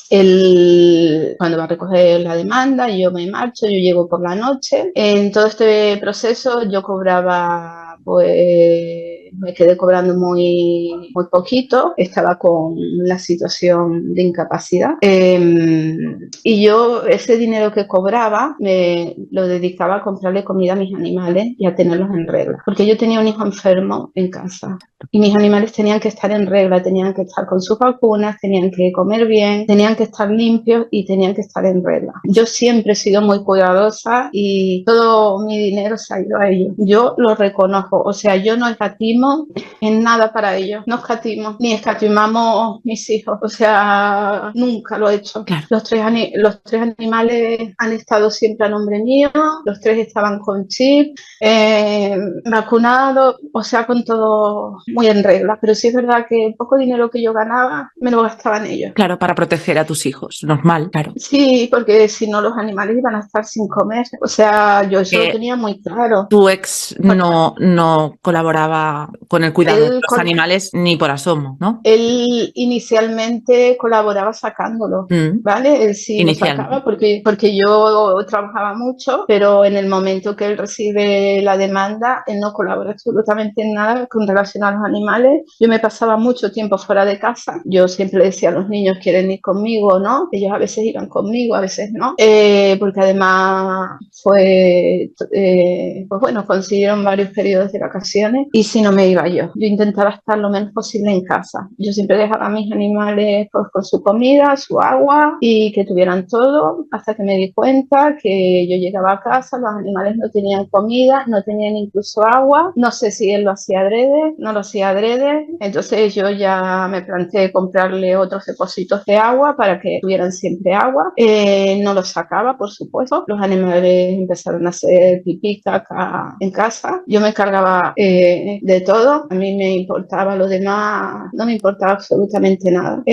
él, cuando va a recoger la demanda, yo me marcho, yo llego por la noche. En todo este proceso yo cobraba, pues me quedé cobrando muy poquito, estaba con la situación de incapacidad. Y yo ese dinero que cobraba me lo dedicaba a comprarle comida a mis animales y a tenerlos en regla, porque yo tenía un hijo enfermo en casa y mis animales tenían que estar en regla, tenían que estar con sus vacunas, tenían que comer bien, tenían que estar limpios y tenían que estar en regla. Yo siempre he sido muy cuidadosa y todo mi dinero se ha ido a ellos. Yo lo reconozco, o sea, yo no escatimo en nada para ellos, no escatimo, ni escatimamos mis hijos, o sea, nunca lo he hecho. Claro. Los tres animales han estado siempre a nombre mío, los tres estaban con chip, vacunados, o sea, con todo muy en regla, pero sí es verdad que el poco dinero que yo ganaba me lo gastaban ellos. Claro, para proteger a tus hijos, normal, claro. Sí, porque si no los animales iban a estar sin comer, o sea, yo eso lo tenía muy claro. Tu ex no colaboraba con el cuidado de los animales ni por asomo, ¿no? Él inicialmente colaboraba sacándolo, ¿vale? Él sí lo sacaba porque yo trabajaba mucho, pero en el momento que él recibe la demanda, él no colabora absolutamente en nada con relación a los animales. Yo me pasaba mucho tiempo fuera de casa. Yo siempre le decía a los niños, ¿quieren ir conmigo o no? Ellos a veces iban conmigo, a veces no, porque además pues bueno, consiguieron varios periodos de vacaciones y si no me iba yo. Yo intentaba estar lo menos posible en casa. Yo siempre dejaba a mis animales pues, con su comida, su agua y que tuvieran todo hasta que me di cuenta que yo llegaba a casa, los animales no tenían comida, no tenían incluso agua. No sé si él lo hacía adrede, no lo hacía adrede. Entonces yo ya me planteé comprarle otros depósitos de agua para que tuvieran siempre agua. No los sacaba, por supuesto. Los animales empezaron a hacer pipí, caca en casa. Yo me cargaba de todo. A mí me importaba lo demás, no me importaba absolutamente nada.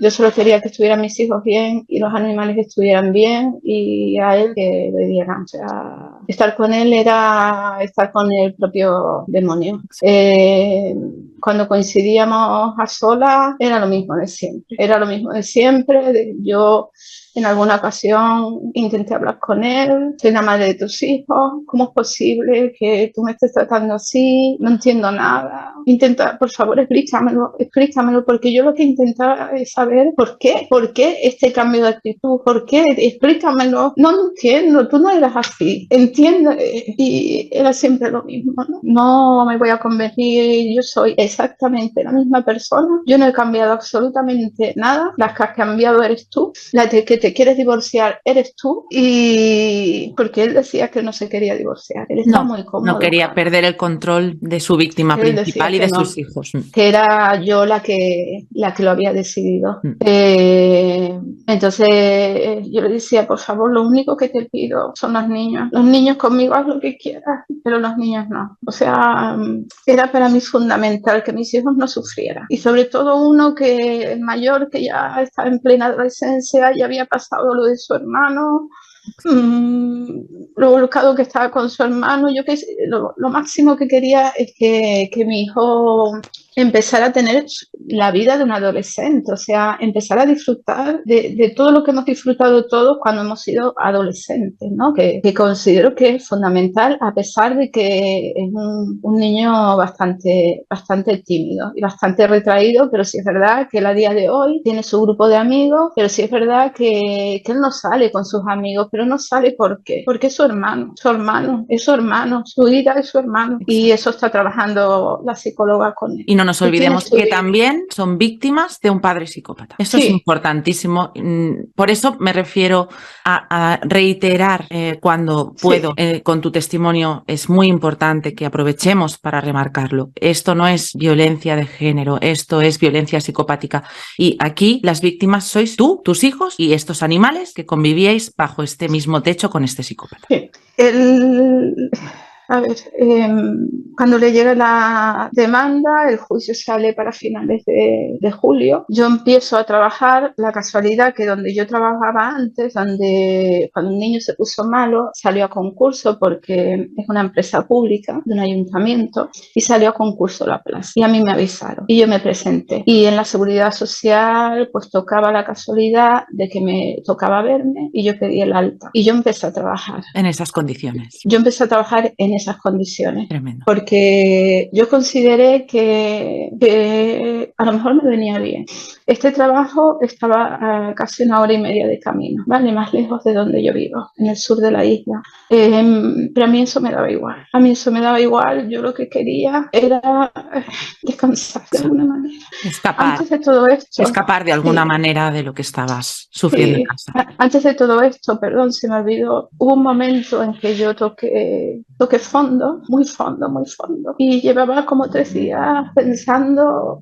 Yo solo quería que estuvieran mis hijos bien y los animales estuvieran bien y a él que le dieran. O sea, estar con él era estar con el propio demonio. Cuando coincidíamos a solas era lo mismo de siempre. Era lo mismo de siempre. Yo en alguna ocasión intenté hablar con él, soy la madre de tus hijos, ¿cómo es posible que tú me estés tratando así? No entiendo nada. Intenta, por favor, explícamelo, porque yo lo que intentaba es saber por qué este cambio de actitud, por qué, explícamelo. No entiendo, tú no eras así, entiende. Y era siempre lo mismo, ¿no? No me voy a convertir, yo soy exactamente la misma persona, yo no he cambiado absolutamente nada, la que has cambiado eres tú, la que te quieres divorciar eres tú, y porque él decía que no se quería divorciar, él estaba muy cómodo. No quería perder el control de su víctima principal y de sus hijos. Que era yo la que lo había decidido. Entonces yo le decía, por favor, lo único que te pido son los niños conmigo haz lo que quieras, pero los niños no. O sea, era para mí fundamental que mis hijos no sufrieran, y sobre todo uno que es mayor, que ya está en plena adolescencia, ya había pasado lo de su hermano, lo volcado que estaba con su hermano. Yo lo máximo que quería es que mi hijo empezara a tener la vida de un adolescente, o sea, empezar a disfrutar de todo lo que hemos disfrutado todos cuando hemos sido adolescentes, ¿no? Que considero que es fundamental, a pesar de que es un niño bastante tímido y bastante retraído, pero sí es verdad que él a día de hoy tiene su grupo de amigos, pero sí es verdad que él no sale con sus amigos, pero no sale ¿por qué? Porque es su hermano, su vida es su hermano, y eso está trabajando la psicóloga con él. Y no nos olvidemos que también son víctimas de un padre psicópata. Eso es importantísimo. Por eso me refiero a reiterar cuando puedo con tu testimonio. Es muy importante que aprovechemos para remarcarlo. Esto no es violencia de género, esto es violencia psicopática. Y aquí las víctimas sois tú, tus hijos y estos animales que convivíais bajo este mismo techo con este psicópata. Sí. A ver, cuando le llega la demanda, el juicio sale para finales de julio. Yo empiezo a trabajar, la casualidad que donde yo trabajaba antes, donde cuando un niño se puso malo, salió a concurso porque es una empresa pública de un ayuntamiento y salió a concurso la plaza. Y a mí me avisaron y yo me presenté. Y en la seguridad social pues tocaba la casualidad de que me tocaba verme y yo pedí el alta. Y yo empecé a trabajar. En esas condiciones. Yo empecé a trabajar en esas condiciones. Tremendo. Porque yo consideré que a lo mejor me venía bien. Este trabajo estaba a casi 1 hora y media de camino, ¿vale? Más lejos de donde yo vivo, en el sur de la isla. Pero a mí eso me daba igual. A mí eso me daba igual. Yo lo que quería era descansar de alguna manera. Antes de todo esto. Escapar de alguna manera de lo que estabas sufriendo en casa. Antes de todo esto, perdón, se me olvidó. Hubo un momento en que yo toqué fondo, muy fondo, muy fondo. Y llevaba como 3 días pensando,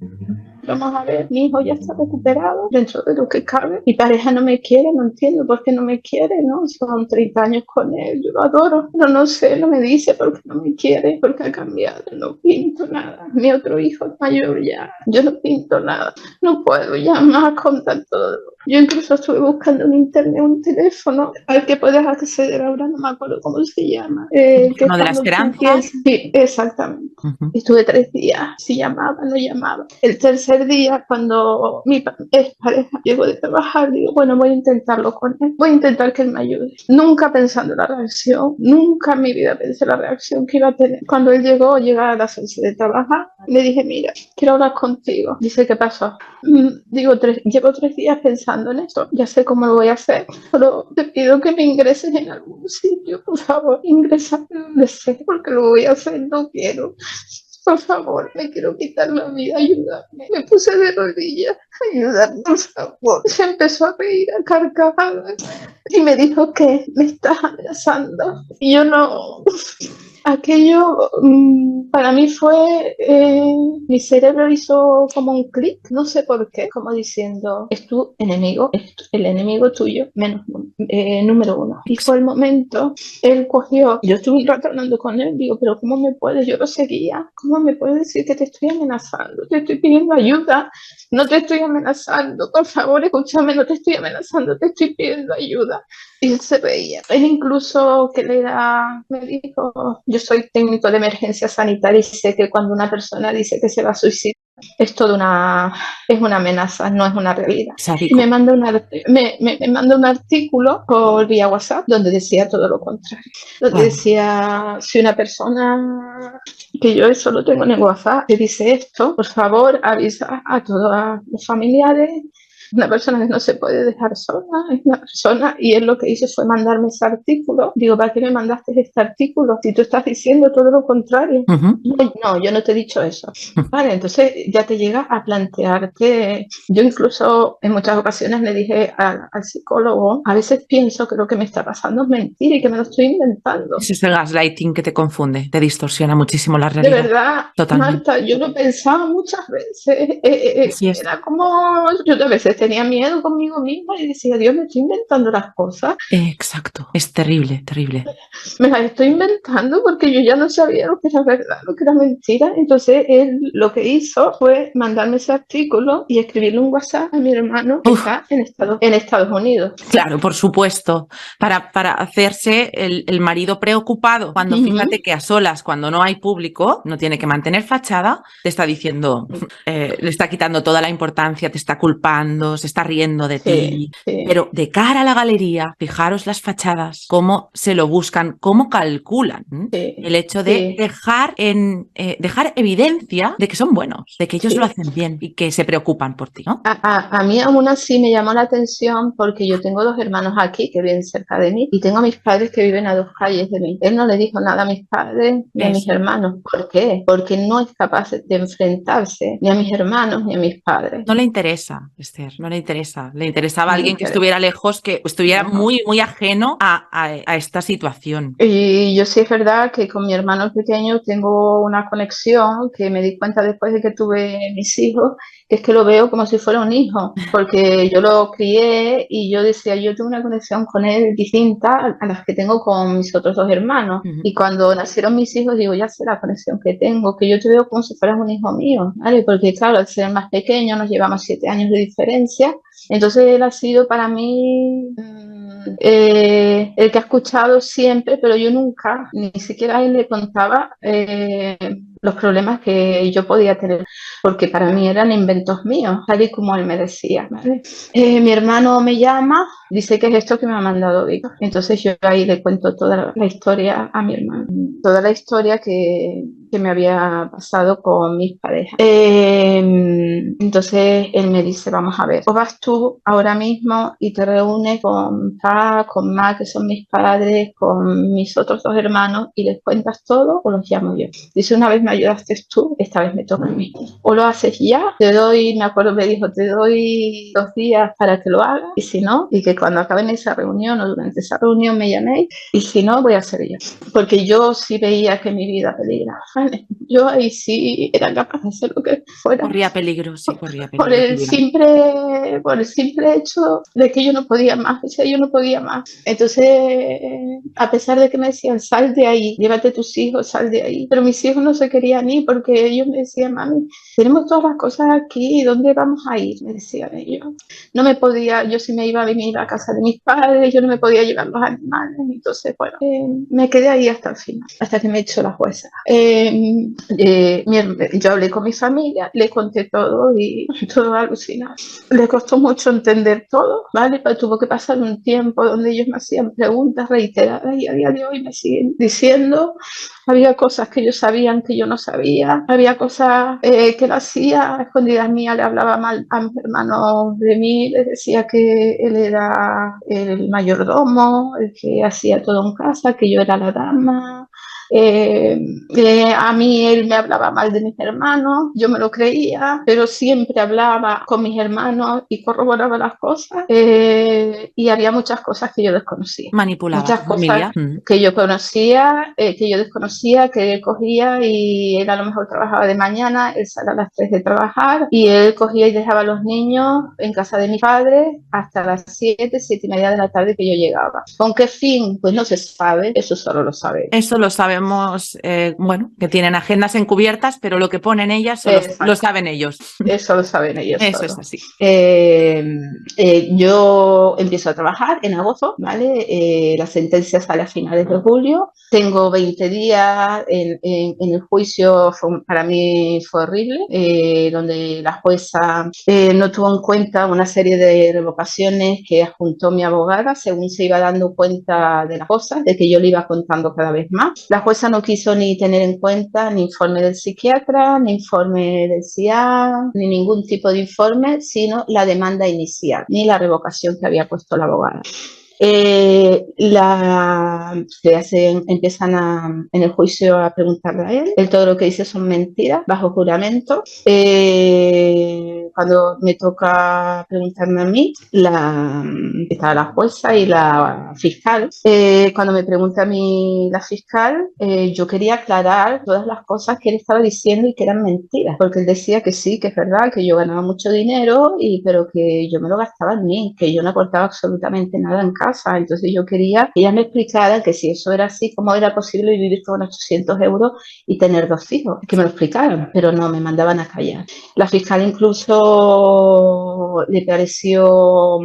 vamos a ver, mi hijo ya está recuperado dentro de lo que cabe. Mi pareja no me quiere, no entiendo por qué no me quiere, ¿no? Son 30 años con él, yo lo adoro. Pero no sé, no me dice por qué no me quiere, porque ha cambiado, no pinto nada. Mi otro hijo es mayor ya, yo no pinto nada. No puedo ya más contar todo. Yo incluso estuve buscando en internet un teléfono al que puedes acceder, ahora no me acuerdo cómo se llama. ¿Uno de la Esperanza? Sí, exactamente. Estuve 3 días, si llamaba, no llamaba. El tercer día, cuando mi pareja llegó de trabajar, digo, bueno, voy a intentarlo con él, voy a intentar que él me ayude. Nunca pensando la reacción, nunca en mi vida pensé la reacción que iba a tener. Cuando él llegó a las 11 de trabajar, le dije, mira, quiero hablar contigo. Dice, ¿qué pasó? Digo, llevo 3 días pensando en esto, ya sé cómo lo voy a hacer, pero te pido que me ingreses en algún sitio, por favor, ingresa donde sé, porque lo voy a hacer, no quiero. Por favor, me quiero quitar la vida, ayúdame. Me puse de rodillas, ayúdame, por favor. Se empezó a reír a carcajadas y me dijo que me estás amenazando. Y yo no... Aquello para mí fue, mi cerebro hizo como un clic, no sé por qué, como diciendo, es tu enemigo, es el enemigo tuyo, número 1. Y fue el momento, él cogió, yo estuve un rato hablando con él, digo, pero ¿cómo me puedes? Yo lo seguía, ¿cómo me puedes decir que te estoy amenazando? Te estoy pidiendo ayuda, no te estoy amenazando, por favor, escúchame, no te estoy amenazando, te estoy pidiendo ayuda. Y él se reía. Él incluso me dijo, yo soy técnico de emergencia sanitaria y sé que cuando una persona dice que se va a suicidar, es una amenaza, no es una realidad. Y me manda un artículo por vía WhatsApp donde decía todo lo contrario. Donde decía, si una persona, que yo eso lo tengo en el WhatsApp, que dice esto, por favor avisa a todos los familiares. Una persona que no se puede dejar sola, es una persona, y él lo que hizo fue mandarme ese artículo. Digo, ¿para qué me mandaste este artículo? Si tú estás diciendo todo lo contrario. No, yo no te he dicho eso. Vale, entonces ya te llega a plantearte. Yo incluso en muchas ocasiones le dije al psicólogo, a veces pienso que lo que me está pasando es mentira y que me lo estoy inventando. Ese es el gaslighting que te confunde, te distorsiona muchísimo la realidad. De verdad, totalmente. Marta, yo lo pensaba muchas veces. Era como, yo a veces tenía miedo conmigo misma y decía, Dios, me estoy inventando las cosas. Exacto, es terrible, terrible. Me las estoy inventando porque yo ya no sabía lo que era verdad, lo que era mentira. Entonces él lo que hizo fue mandarme ese artículo y escribirle un WhatsApp a mi hermano que está en Estados Unidos. Claro, por supuesto, para hacerse el marido preocupado, cuando fíjate que a solas, cuando no hay público, no tiene que mantener fachada, te está diciendo, le está quitando toda la importancia, te está culpando, se está riendo de ti. Sí. Pero de cara a la galería, fijaros las fachadas, cómo se lo buscan cómo calculan el hecho de dejar evidencia de que son buenos, de que ellos lo hacen bien y que se preocupan por ti, ¿no? A mí aún así me llamó la atención porque yo tengo 2 hermanos aquí que viven cerca de mí y tengo a mis padres que viven a 2 calles de mí. Él no le dijo nada a mis padres ni a mis hermanos. ¿Por qué? Porque no es capaz de enfrentarse ni a mis hermanos ni a mis padres. No le interesa, Esther, no le interesa. Le interesaba alguien que estuviera lejos, que estuviera muy, muy ajeno a esta situación. Y yo sí es verdad que con mi hermano pequeño tengo una conexión que me di cuenta después de que tuve mis hijos, que es que lo veo como si fuera un hijo, porque yo lo crié y yo decía, yo tengo una conexión con él distinta a las que tengo con mis otros 2 hermanos. Y cuando nacieron mis hijos, digo, ya sé la conexión que tengo, que yo te veo como si fueras un hijo mío, ¿vale? Porque claro, al ser más pequeño, nos llevamos 7 años de diferencia, entonces él ha sido para mí el que ha escuchado siempre, pero yo nunca, ni siquiera a él le contaba los problemas que yo podía tener, porque para mí eran inventos míos, tal y como él me decía, ¿vale? Mi hermano me llama, dice que es esto que me ha mandado Víctor. Entonces yo ahí le cuento toda la historia a mi hermano, toda la historia que me había pasado con mis parejas. Entonces él me dice, vamos a ver, o vas tú ahora mismo y te reúnes con Pa, con Ma, que son mis padres, con mis otros 2 hermanos y les cuentas todo, o los llamo yo. Dice, una vez me ayudaste tú, esta vez me toca a mí. O lo haces ya, te doy, me acuerdo, me dijo, te doy 2 días para que lo hagas, y si no, y que cuando acaben esa reunión o durante esa reunión me llaméis, y si no, voy a hacer yo. Porque yo sí veía que mi vida peligraba, ¿vale? Yo ahí sí era capaz de hacer lo que fuera. Corría peligro, sí, corría peligro. Por el simple hecho de que yo no podía más, o sea, yo no podía más. Entonces, a pesar de que me decían, sal de ahí, llévate tus hijos, sal de ahí, pero mis hijos no se querían ir porque ellos me decían, mami, tenemos todas las cosas aquí, ¿dónde vamos a ir? Me decían ellos. No me podía, yo sí me iba a venir a casa de mis padres, yo no me podía llevar los animales, entonces, bueno, me quedé ahí hasta el final, hasta que me echó la jueza. Yo hablé con mi familia, le conté todo y todo alucinado. Le costó mucho entender todo, ¿vale? Pero tuvo que pasar un tiempo donde ellos me hacían preguntas reiteradas y a día de hoy me siguen diciendo. Había cosas que ellos sabían que yo no sabía, había cosas que él hacía a escondidas mías, le hablaba mal a mis hermanos de mí, les decía que él era el mayordomo, el que hacía todo en casa, que yo era la dama. A mí él me hablaba mal de mis hermanos, yo me lo creía, pero siempre hablaba con mis hermanos y corroboraba las cosas, y había muchas cosas que yo desconocía. Manipulaba muchas a tu familia. Cosas que yo conocía, que yo desconocía, que él cogía y él a lo mejor trabajaba de mañana, él salía a las 3 de trabajar y él cogía y dejaba a los niños en casa de mis padres hasta las 7:30 de la tarde que yo llegaba. ¿Con qué fin? Pues no se sabe, eso solo lo sabe. Eso lo sabemos, bueno, que tienen agendas encubiertas, pero lo que ponen ellas lo saben ellos. Eso lo saben ellos. Eso solo. Es así. Yo empiezo a trabajar en agosto, ¿vale? La sentencia sale a finales de julio. Tengo 20 días en el juicio, para mí fue horrible, donde la jueza no tuvo en cuenta una serie de revocaciones que adjuntó mi abogada según se iba dando cuenta de las cosas, de que yo le iba contando cada vez más. La jueza no quiso ni tener en cuenta ni informe del psiquiatra, ni informe del CIA, ni ningún tipo de informe, sino la demanda inicial, ni la revocación que había puesto la abogada. Empiezan en el juicio a preguntarle a él todo lo que dice son mentiras, bajo juramento. Cuando me toca preguntarme a mí, estaba la jueza y la fiscal. Cuando me pregunta a mí la fiscal, yo quería aclarar todas las cosas que él estaba diciendo y que eran mentiras, porque él decía que sí, que es verdad, que yo ganaba mucho dinero, pero que yo me lo gastaba en mí, que yo no aportaba absolutamente nada en casa. Entonces yo quería que ella me explicara que si eso era así, cómo era posible vivir con 800 euros y tener 2 hijos, que me lo explicaran, pero no, me mandaban a callar. La fiscal incluso le pareció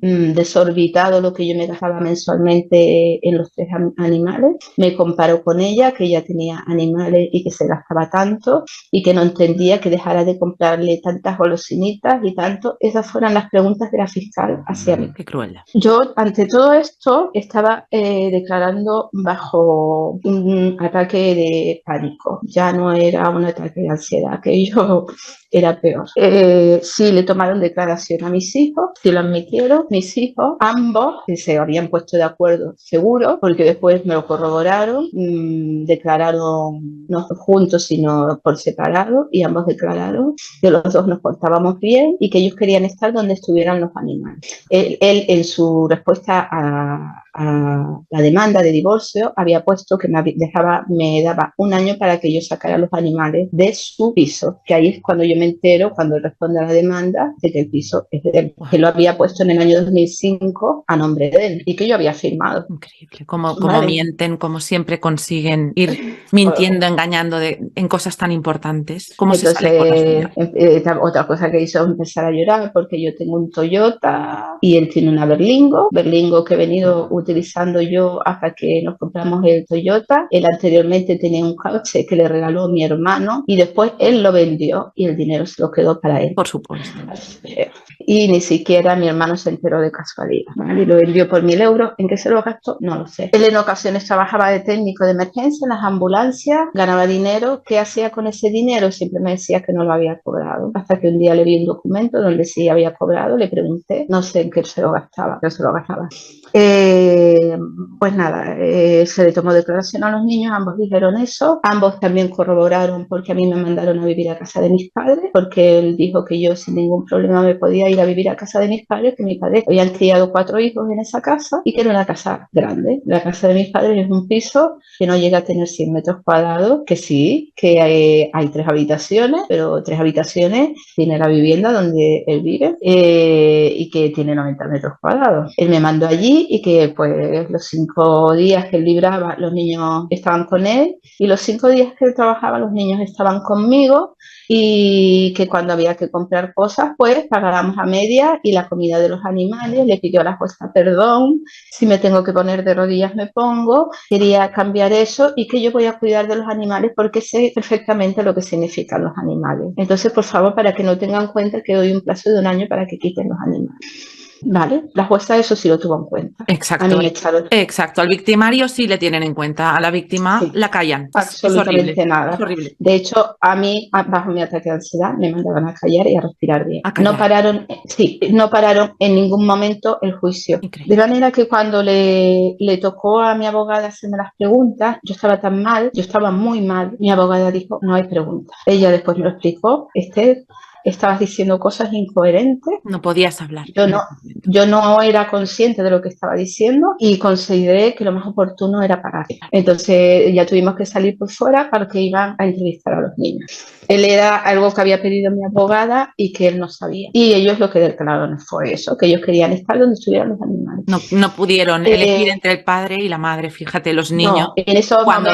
desorbitado lo que yo me gastaba mensualmente en los 3 animales. Me comparó con ella, que ella tenía animales y que se gastaba tanto y que no entendía que dejara de comprarle tantas golosinitas y tanto. Esas fueron las preguntas de la fiscal hacia mí. Qué cruel. Yo, ante todo esto, estaba declarando bajo un ataque de pánico. Ya no era un ataque de ansiedad, aquello era peor. Sí, le tomaron declaración a mis hijos, sí lo admitieron. Mis hijos, ambos, que se habían puesto de acuerdo, seguro, porque después me lo corroboraron, declararon no juntos, sino por separado, y ambos declararon que los dos nos portábamos bien y que ellos querían estar donde estuvieran los animales. Él en su respuesta a la demanda de divorcio había puesto que me daba un año para que yo sacara los animales de su piso, que ahí es cuando yo me entero, cuando él responde a la demanda, de que el piso es de él, que lo había puesto en el año 2005 a nombre de él y que yo había firmado. Increíble, cómo mienten, cómo siempre consiguen ir mintiendo, engañando en cosas tan importantes. ¿Cómo se sale con la otra cosa que hizo es empezar a llorar porque yo tengo un Toyota y él tiene una Berlingo que he venido utilizando yo hasta que nos compramos el Toyota. Él anteriormente tenía un coche que le regaló mi hermano y después él lo vendió y el dinero se lo quedó para él. Por supuesto. Y ni siquiera mi hermano se enteró de casualidad, ¿vale? Y lo vendió por 1.000 euros. ¿En qué se lo gastó? No lo sé. Él en ocasiones trabajaba de técnico de emergencia en las ambulancias, ganaba dinero. ¿Qué hacía con ese dinero? Siempre me decía que no lo había cobrado. Hasta que un día le vi un documento donde sí había cobrado, le pregunté, no sé en qué se lo gastaba, pero se lo gastaba. Pues nada, se le tomó declaración a los niños, ambos dijeron eso, ambos también corroboraron porque a mí me mandaron a vivir a casa de mis padres, porque él dijo que yo sin ningún problema me podía ir a vivir a casa de mis padres, que mis padres habían criado 4 hijos en esa casa y que era una casa grande. La casa de mis padres es un piso que no llega a tener 100 metros cuadrados, que sí, que hay 3 habitaciones, pero 3 habitaciones tiene la vivienda donde él vive y que tiene 90 metros cuadrados. Él me mandó allí y que pues los 5 días que él libraba los niños estaban con él y los 5 días que él trabajaba los niños estaban conmigo y que cuando había que comprar cosas pues pagábamos a media y la comida de los animales. Le pidió a la jueza perdón, si me tengo que poner de rodillas me pongo, quería cambiar eso y que yo voy a cuidar de los animales porque sé perfectamente lo que significan los animales. Entonces, por favor, para que no tengan en cuenta que doy un plazo de 1 año para que quiten los animales. Vale, la jueza eso sí lo tuvo en cuenta. Exacto. A mí me echaron... Exacto, al victimario sí le tienen en cuenta, a la víctima sí, la callan. Absolutamente es horrible, nada. Es horrible. De hecho, a mí, bajo mi ataque de ansiedad, me mandaban a callar y a respirar bien. No pararon en ningún momento el juicio. Increíble. De manera que cuando le tocó a mi abogada hacerme las preguntas, yo estaba tan mal, yo estaba muy mal. Mi abogada dijo, no hay preguntas. Ella después me lo explicó, estabas diciendo cosas incoherentes. No podías hablar. Yo no era consciente de lo que estaba diciendo y consideré que lo más oportuno era parar. Entonces ya tuvimos que salir por fuera porque iban a entrevistar a los niños. Él era algo que había pedido mi abogada y que él no sabía. Y ellos lo que declararon fue eso, que ellos querían estar donde estuvieran los animales. No pudieron elegir entre el padre y la madre. Fíjate, los niños cuando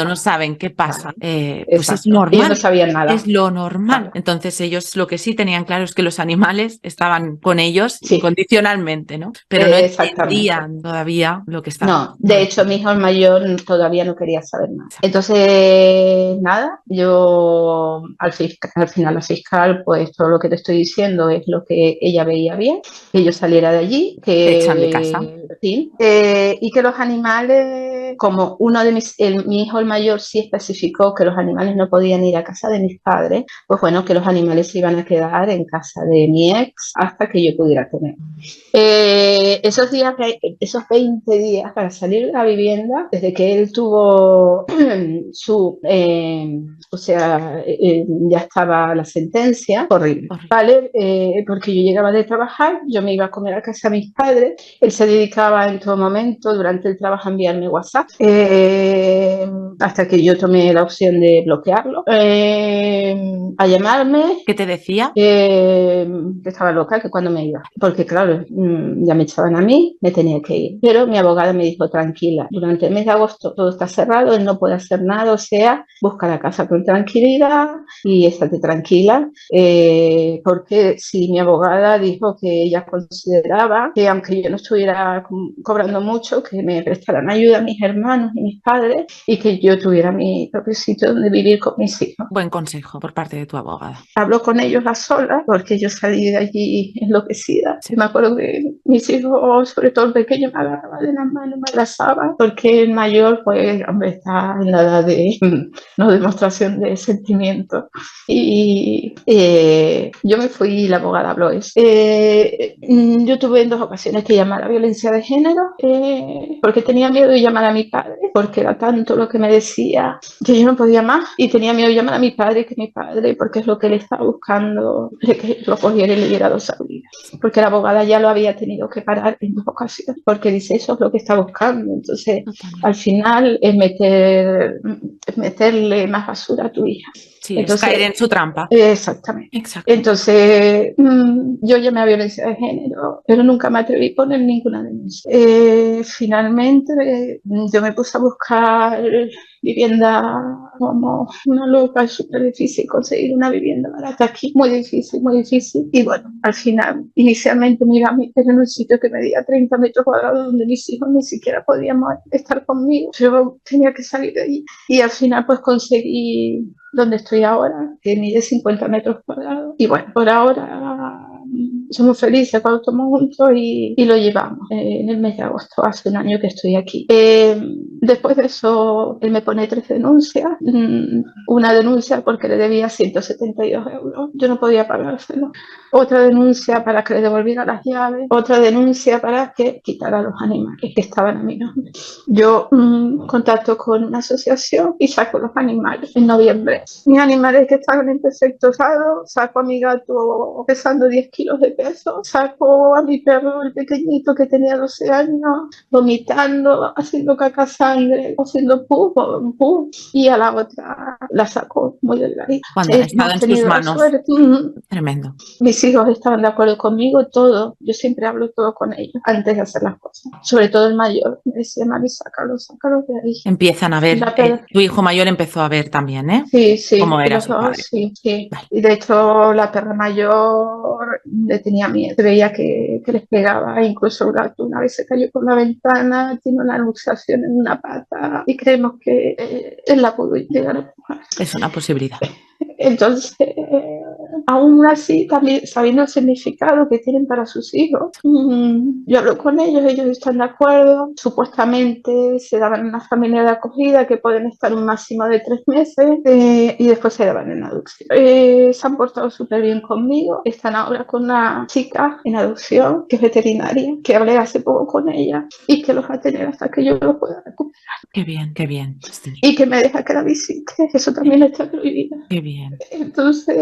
no saben qué pasa, pues es normal. Ellos no sabían nada. Es lo normal. Claro. Entonces ellos lo que sí tenían claro es que los animales estaban con ellos incondicionalmente, ¿no? Pero no entendían todavía lo que estaba. No, de hecho mi hijo el mayor todavía no quería saber nada. Entonces, nada, yo al final la fiscal, pues todo lo que te estoy diciendo es lo que ella veía bien, que yo saliera de allí, que te echan de casa. Sí, y que los animales, como mi hijo el mayor sí especificó que los animales no podían ir a casa de mis padres, pues bueno, que los animales se iban a quedar en casa de mi ex hasta que yo pudiera tener. Esos 20 días para salir de la vivienda, desde que él tuvo ya estaba la sentencia, horrible, ¿vale? Porque yo llegaba de trabajar, yo me iba a comer a casa de mis padres, él se dedicaba en todo momento durante el trabajo a enviarme WhatsApp, hasta que yo tomé la opción de bloquearlo, a llamar llamarme. ¿Qué te decía? Que estaba loca, que cuando me iba. Porque claro, ya me echaban a mí, me tenía que ir. Pero mi abogada me dijo, tranquila, durante el mes de agosto todo está cerrado, él no puede hacer nada, o sea, busca la casa con tranquilidad y estate tranquila. Porque si mi abogada dijo que ella consideraba que aunque yo no estuviera cobrando mucho, que me prestaran ayuda a mis hermanos y mis padres y que yo tuviera mi propio sitio donde vivir con mis hijos. Buen consejo por parte de tu abogada. Hablo con ellos a solas porque yo salí de allí enloquecida. Sí. Me acuerdo que mis hijos, sobre todo el pequeño, me agarraba de las manos, me abrazaba, porque el mayor, pues, hombre, está en la edad de no demostración de sentimiento. Y yo me fui y la abogada habló eso. Yo tuve en 2 ocasiones que llamar a violencia de género porque tenía miedo de llamar a mi padre, porque era tanto lo que me decía que yo no podía más, y tenía miedo de llamar a mi padre, que mi padre, porque es lo que él estaba buscando, de que lo cogiera y le diera 2 salidas, porque la abogada ya lo había tenido que parar en 2 ocasiones, porque dice, eso es lo que está buscando. Entonces, al final es meterle más basura a tu hija. Sí, entonces, es caer en su trampa. Exactamente. Exacto. Entonces, yo llamé a violencia de género, pero nunca me atreví a poner ninguna denuncia. Finalmente, yo me puse a buscar vivienda como una loca, es súper difícil conseguir una vivienda barata aquí, muy difícil, muy difícil. Y bueno, al final, inicialmente me iba a meter en un sitio que medía 30 metros cuadrados, donde mis hijos ni siquiera podíamos estar conmigo. Yo tenía que salir de ahí. Y al final, pues conseguí donde estoy ahora, que mide 50 metros cuadrados. Y bueno, por ahora somos felices cuando estamos juntos y lo llevamos en el mes de agosto, hace un año que estoy aquí. Después de eso, él me pone 3 denuncias. Una denuncia porque le debía 172 euros, yo no podía pagárselo. Otra denuncia para que le devolviera las llaves. Otra denuncia para que quitara los animales que estaban a mi nombre. Yo contacto con una asociación y saco los animales en noviembre. Mis animales que estaban en perfecto estado, saco a mi gato pesando 10 kilos de peso, saco a mi perro, el pequeñito que tenía 12 años, vomitando, haciendo caca sangre, haciendo pu, y a la otra la saco muy delgadita. Cuando ha estado en tus manos. Tremendo. Mis hijos estaban de acuerdo conmigo, todo. Yo siempre hablo todo con ellos antes de hacer las cosas. Sobre todo el mayor. Me decía, mami, sácalo de ahí. Empiezan a ver. Tu hijo mayor empezó a ver también, ¿eh? Sí. Cómo era su padre. Sí. Vale. Y de hecho, la perra mayor le tenía miedo. Se veía que les pegaba. Incluso el gato una vez se cayó por la ventana, tiene una luxación en una pata y creemos que él la pudo llegar a empujar. Es una posibilidad. Entonces, aún así, también sabiendo el significado que tienen para sus hijos, yo hablo con ellos están de acuerdo. Supuestamente se daban en una familia de acogida que pueden estar un máximo de 3 meses y después se daban en adopción. Se han portado súper bien conmigo. Están ahora con una chica en adopción que es veterinaria, que hablé hace poco con ella y que los va a tener hasta que yo los pueda recuperar. Qué bien. Sí. Y que me deja que la visite. Eso también está prohibido. Qué bien. Entonces,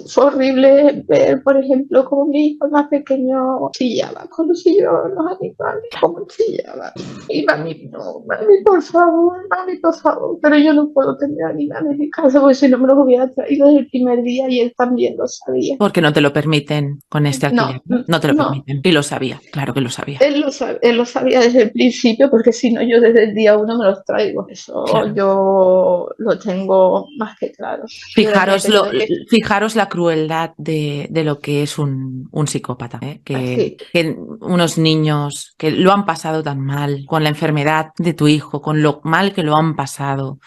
fue horrible ver, por ejemplo, como mi hijo más pequeño chillaba cuando se llevaban los animales, como chillaba. Y mami, no, mami, por favor. Pero yo no puedo tener animales en casa porque si no me los hubiera traído desde el primer día y él también lo sabía. Porque no te lo permiten con este alquiler. No te lo permiten. Y lo sabía, claro que lo sabía. Él lo sabía desde el principio, porque si no, yo desde el día 1 me los traigo. Eso claro. Yo lo tengo más que claro. Fijaros la crueldad de lo que es un psicópata, ¿eh? Que unos niños que lo han pasado tan mal con la enfermedad de tu hijo, con lo mal que lo han pasado.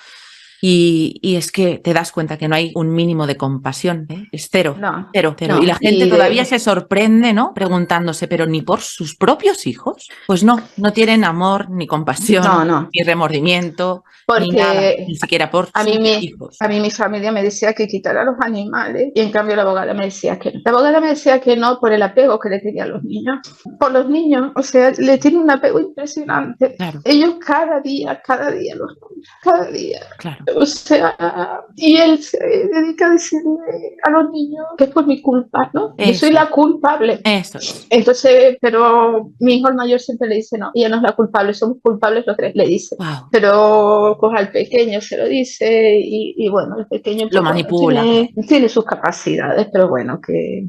Y es que te das cuenta que no hay un mínimo de compasión, ¿eh? Es cero. No. Y la gente todavía se sorprende, ¿no? Preguntándose, ¿pero ni por sus propios hijos? Pues no tienen amor, ni compasión, ni remordimiento, ni nada, ni siquiera por sus hijos. A mí mi familia me decía que quitara los animales y en cambio la abogada me decía que no. La abogada me decía que no por el apego que le tenía a los niños. Por los niños, o sea, le tiene un apego impresionante. Claro. Ellos cada día los rompen. cada día. Claro. O sea, y él se dedica a decirle a los niños que es por mi culpa, ¿no? Yo soy la culpable. Eso es. Entonces, pero mi hijo el mayor siempre le dice, no, ella no es la culpable, somos culpables los tres, le dice. Wow. Pero pues al pequeño se lo dice y bueno, el pequeño Lo pues, manipula. tiene sus capacidades, pero bueno, que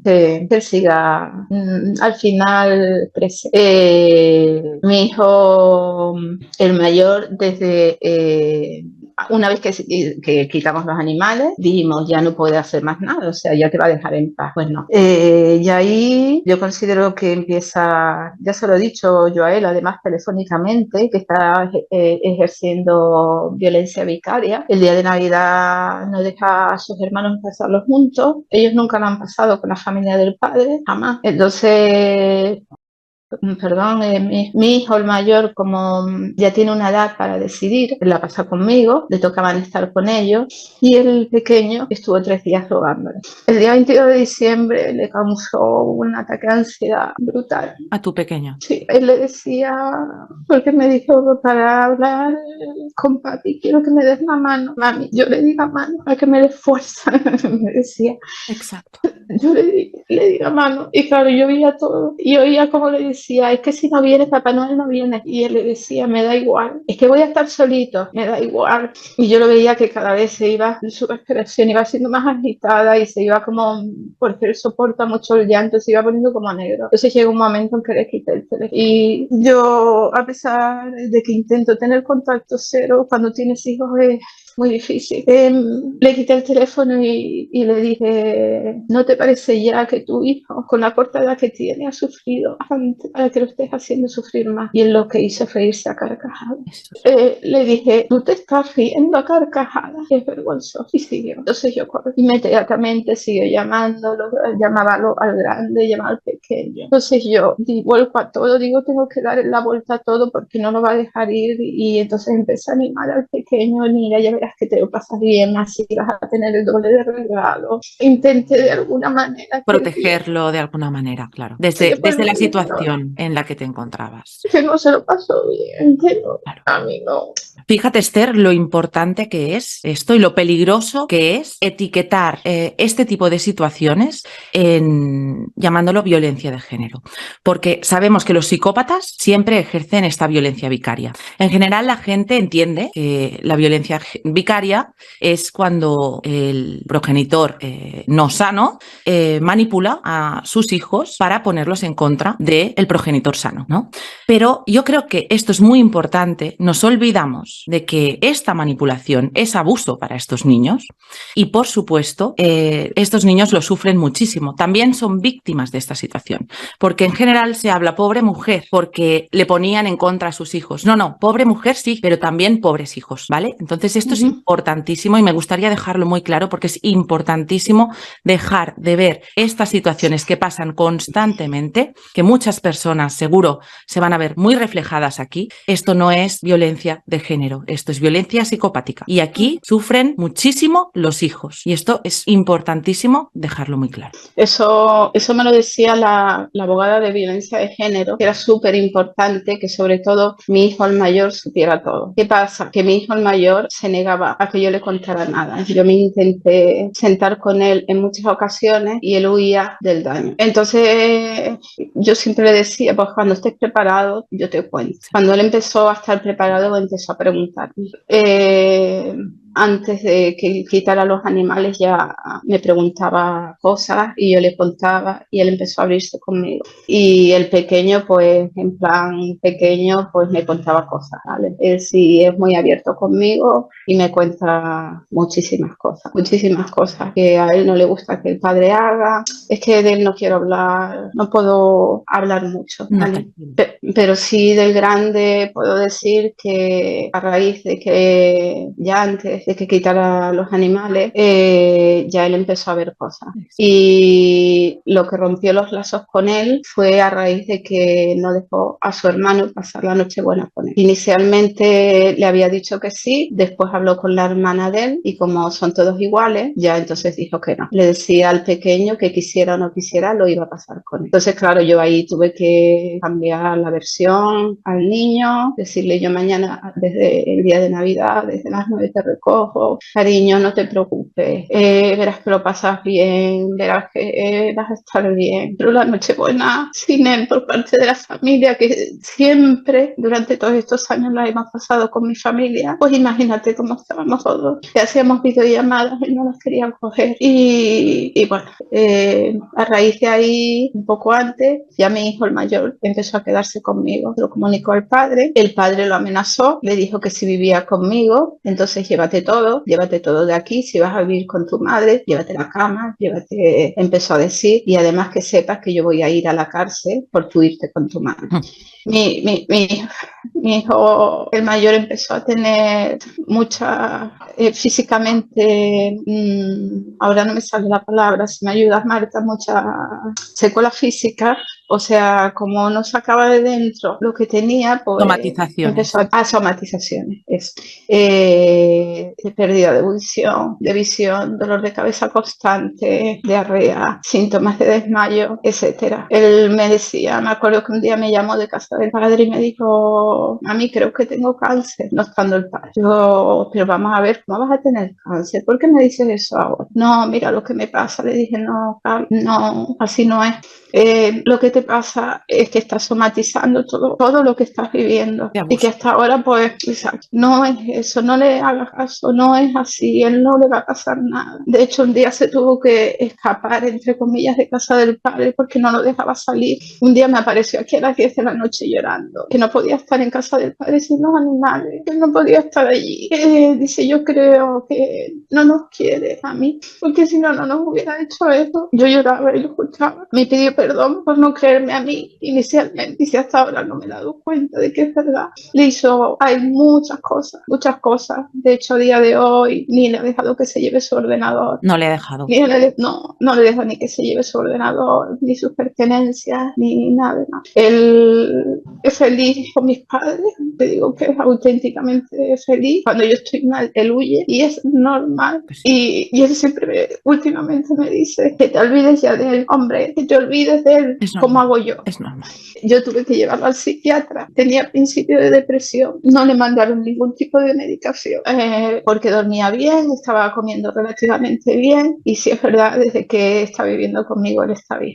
siga al final crece. Mi hijo, el mayor, desde una vez que quitamos los animales, dijimos, ya no puede hacer más nada, o sea, ya te va a dejar en paz. Pues no. Y ahí yo considero que empieza, ya se lo he dicho yo a él, además telefónicamente, que está ejerciendo violencia vicaria. El día de Navidad no deja a sus hermanos pasarlo juntos. Ellos nunca lo han pasado con la familia del padre, jamás. Entonces, perdón, mi hijo el mayor, como ya tiene una edad para decidir, la pasa conmigo, le tocaban estar con ellos, y el pequeño estuvo 3 días rogándole. El día 22 de diciembre le causó un ataque de ansiedad brutal. ¿A tu pequeño? Sí, él le decía, porque me dijo, para hablar con papi, quiero que me des la mano. Mami, yo le di la mano para que me dé fuerza, me decía. Exacto. Yo le di la mano y claro, yo oía todo y oía como le decía, es que si no viene Papá Noel no viene, y él le decía, me da igual, es que voy a estar solito, me da igual, y yo lo veía que cada vez se iba, su respiración iba siendo más agitada y se iba como, porque él soporta mucho el llanto, se iba poniendo como negro. Entonces llegó un momento en que le quité el teléfono y yo, a pesar de que intento tener contacto cero, cuando tienes hijos es muy difícil. Le quité el teléfono y le dije, ¿no te parece ya que tu hijo, con la corta edad que tiene, ha sufrido bastante para que lo estés haciendo sufrir más? Y él lo que hizo fue irse a carcajadas. Le dije, tú te estás riendo a carcajadas, es vergonzoso. Y siguió. Entonces yo inmediatamente siguió llamándolo, llamaba al grande, llamaba al pequeño. Entonces yo vuelco a todo, digo, tengo que darle la vuelta a todo porque no lo va a dejar ir. Y entonces empecé a animar al pequeño, mira, ya verás que te lo pasas bien, así vas a tener el doble de regalo. Intenté de alguna manera protegerlo de alguna manera, claro. Desde la situación en la que te encontrabas. Que no se lo pasó bien, que no, claro. A mí no. Fíjate, Esther, lo importante que es esto y lo peligroso que es etiquetar este tipo de situaciones llamándolo violencia de género. Porque sabemos que los psicópatas siempre ejercen esta violencia vicaria. En general, la gente entiende que la violencia vicaria es cuando el progenitor no sano manipula a sus hijos para ponerlos en contra del progenitor sano, ¿no? Pero yo creo que esto es muy importante. Nos olvidamos de que esta manipulación es abuso para estos niños y, por supuesto, estos niños lo sufren muchísimo. También son víctimas de esta situación, porque en general se habla pobre mujer porque le ponían en contra a sus hijos. No, pobre mujer sí, pero también pobres hijos, ¿vale? Entonces esto es importantísimo y me gustaría dejarlo muy claro porque es importantísimo dejar de ver estas situaciones que pasan constantemente, que muchas personas seguro se van a ver muy reflejadas aquí. Esto no es violencia de género. Esto es violencia psicopática. Y aquí sufren muchísimo los hijos. Y esto es importantísimo dejarlo muy claro. Eso me lo decía la abogada de violencia de género, que era súper importante que sobre todo mi hijo el mayor supiera todo. ¿Qué pasa? Que mi hijo el mayor se negaba a que yo le contara nada. Yo me intenté sentar con él en muchas ocasiones y él huía del daño. Entonces yo siempre le decía, pues cuando estés preparado, yo te cuento. Cuando él empezó a estar preparado, empezó a preguntarme. Antes de que quitara los animales ya me preguntaba cosas y yo le contaba y él empezó a abrirse conmigo. Y el pequeño, pues en plan pequeño, pues me contaba cosas, ¿vale? Él sí es muy abierto conmigo y me cuenta muchísimas cosas que a él no le gusta que el padre haga. Es que de él no quiero hablar, no puedo hablar mucho, ¿vale? Pero sí del grande puedo decir que a raíz de que ya antes de que quitara los animales, ya él empezó a ver cosas. Y lo que rompió los lazos con él fue a raíz de que no dejó a su hermano pasar la Nochebuena con él. Inicialmente le había dicho que sí, después habló con la hermana de él y como son todos iguales, ya entonces dijo que no. Le decía al pequeño que quisiera o no quisiera, lo iba a pasar con él. Entonces, claro, yo ahí tuve que cambiar la versión al niño, decirle yo mañana, desde el día de Navidad, desde las 9 te recojo, cariño, no te preocupes, verás que lo pasas bien, verás que vas a estar bien. Pero la Nochebuena sin él por parte de la familia, que siempre durante todos estos años la hemos pasado con mi familia, pues imagínate cómo estábamos todos. Le hacíamos videollamadas y no las querían coger. Y bueno, a raíz de ahí, un poco antes, ya mi hijo, el mayor, empezó a quedarse conmigo. Lo comunicó al padre, el padre lo amenazó, le dijo que si vivía conmigo, entonces llévate todo de aquí, si vas a vivir con tu madre, llévate la cama, llévate, empezó a decir, y además que sepas que yo voy a ir a la cárcel por tu irte con tu madre. Mi hijo, el mayor, empezó a tener mucha, físicamente, ahora no me sale la palabra, si me ayudas, Marta, mucha secuela física, o sea, como no sacaba de dentro lo que tenía, pues empezó a somatizaciones, pérdida de visión, dolor de cabeza constante, diarrea, síntomas de desmayo, etcétera. Él me decía, me acuerdo que un día me llamó de casa del padre y me dijo, mami, creo que tengo cáncer, no estando el padre. Yo, pero vamos a ver, ¿cómo vas a tener cáncer? ¿Por qué me dices eso ahora? No, mira lo que me pasa. Le dije, no, no, así no es. Lo que te pasa es que estás somatizando todo lo que estás viviendo y que hasta ahora, pues, exacto, no es eso, no le hagas caso, no es así, él no le va a pasar nada. De hecho, un día se tuvo que escapar, entre comillas, de casa del padre porque no lo dejaba salir. Un día me apareció aquí a las 10 de la noche llorando, que no podía estar en casa del padre sin los animales, que no podía estar allí. Dice, yo creo que no nos quiere a mí, porque si no, no nos hubiera hecho eso. Yo lloraba y lo escuchaba. Me pidió perdón por no creerme a mí inicialmente, y si hasta ahora no me he dado cuenta de que es verdad. Le hizo, hay muchas cosas. De hecho, a día de hoy ni le he dejado que se lleve su ordenador. No le he dejado. No le dejo ni que se lleve su ordenador, ni sus pertenencias, ni nada. Él es feliz con mis padres, te digo que es auténticamente feliz. Cuando yo estoy mal, él huye y es normal. Y él siempre últimamente me dice que te olvides ya de él, hombre, que te olvides de él, como hago yo. Es normal. Yo tuve que llevarlo al psiquiatra, tenía principio de depresión, no le mandaron ningún tipo de medicación, porque dormía bien, estaba comiendo relativamente bien, y si es verdad, desde que está viviendo conmigo él está bien,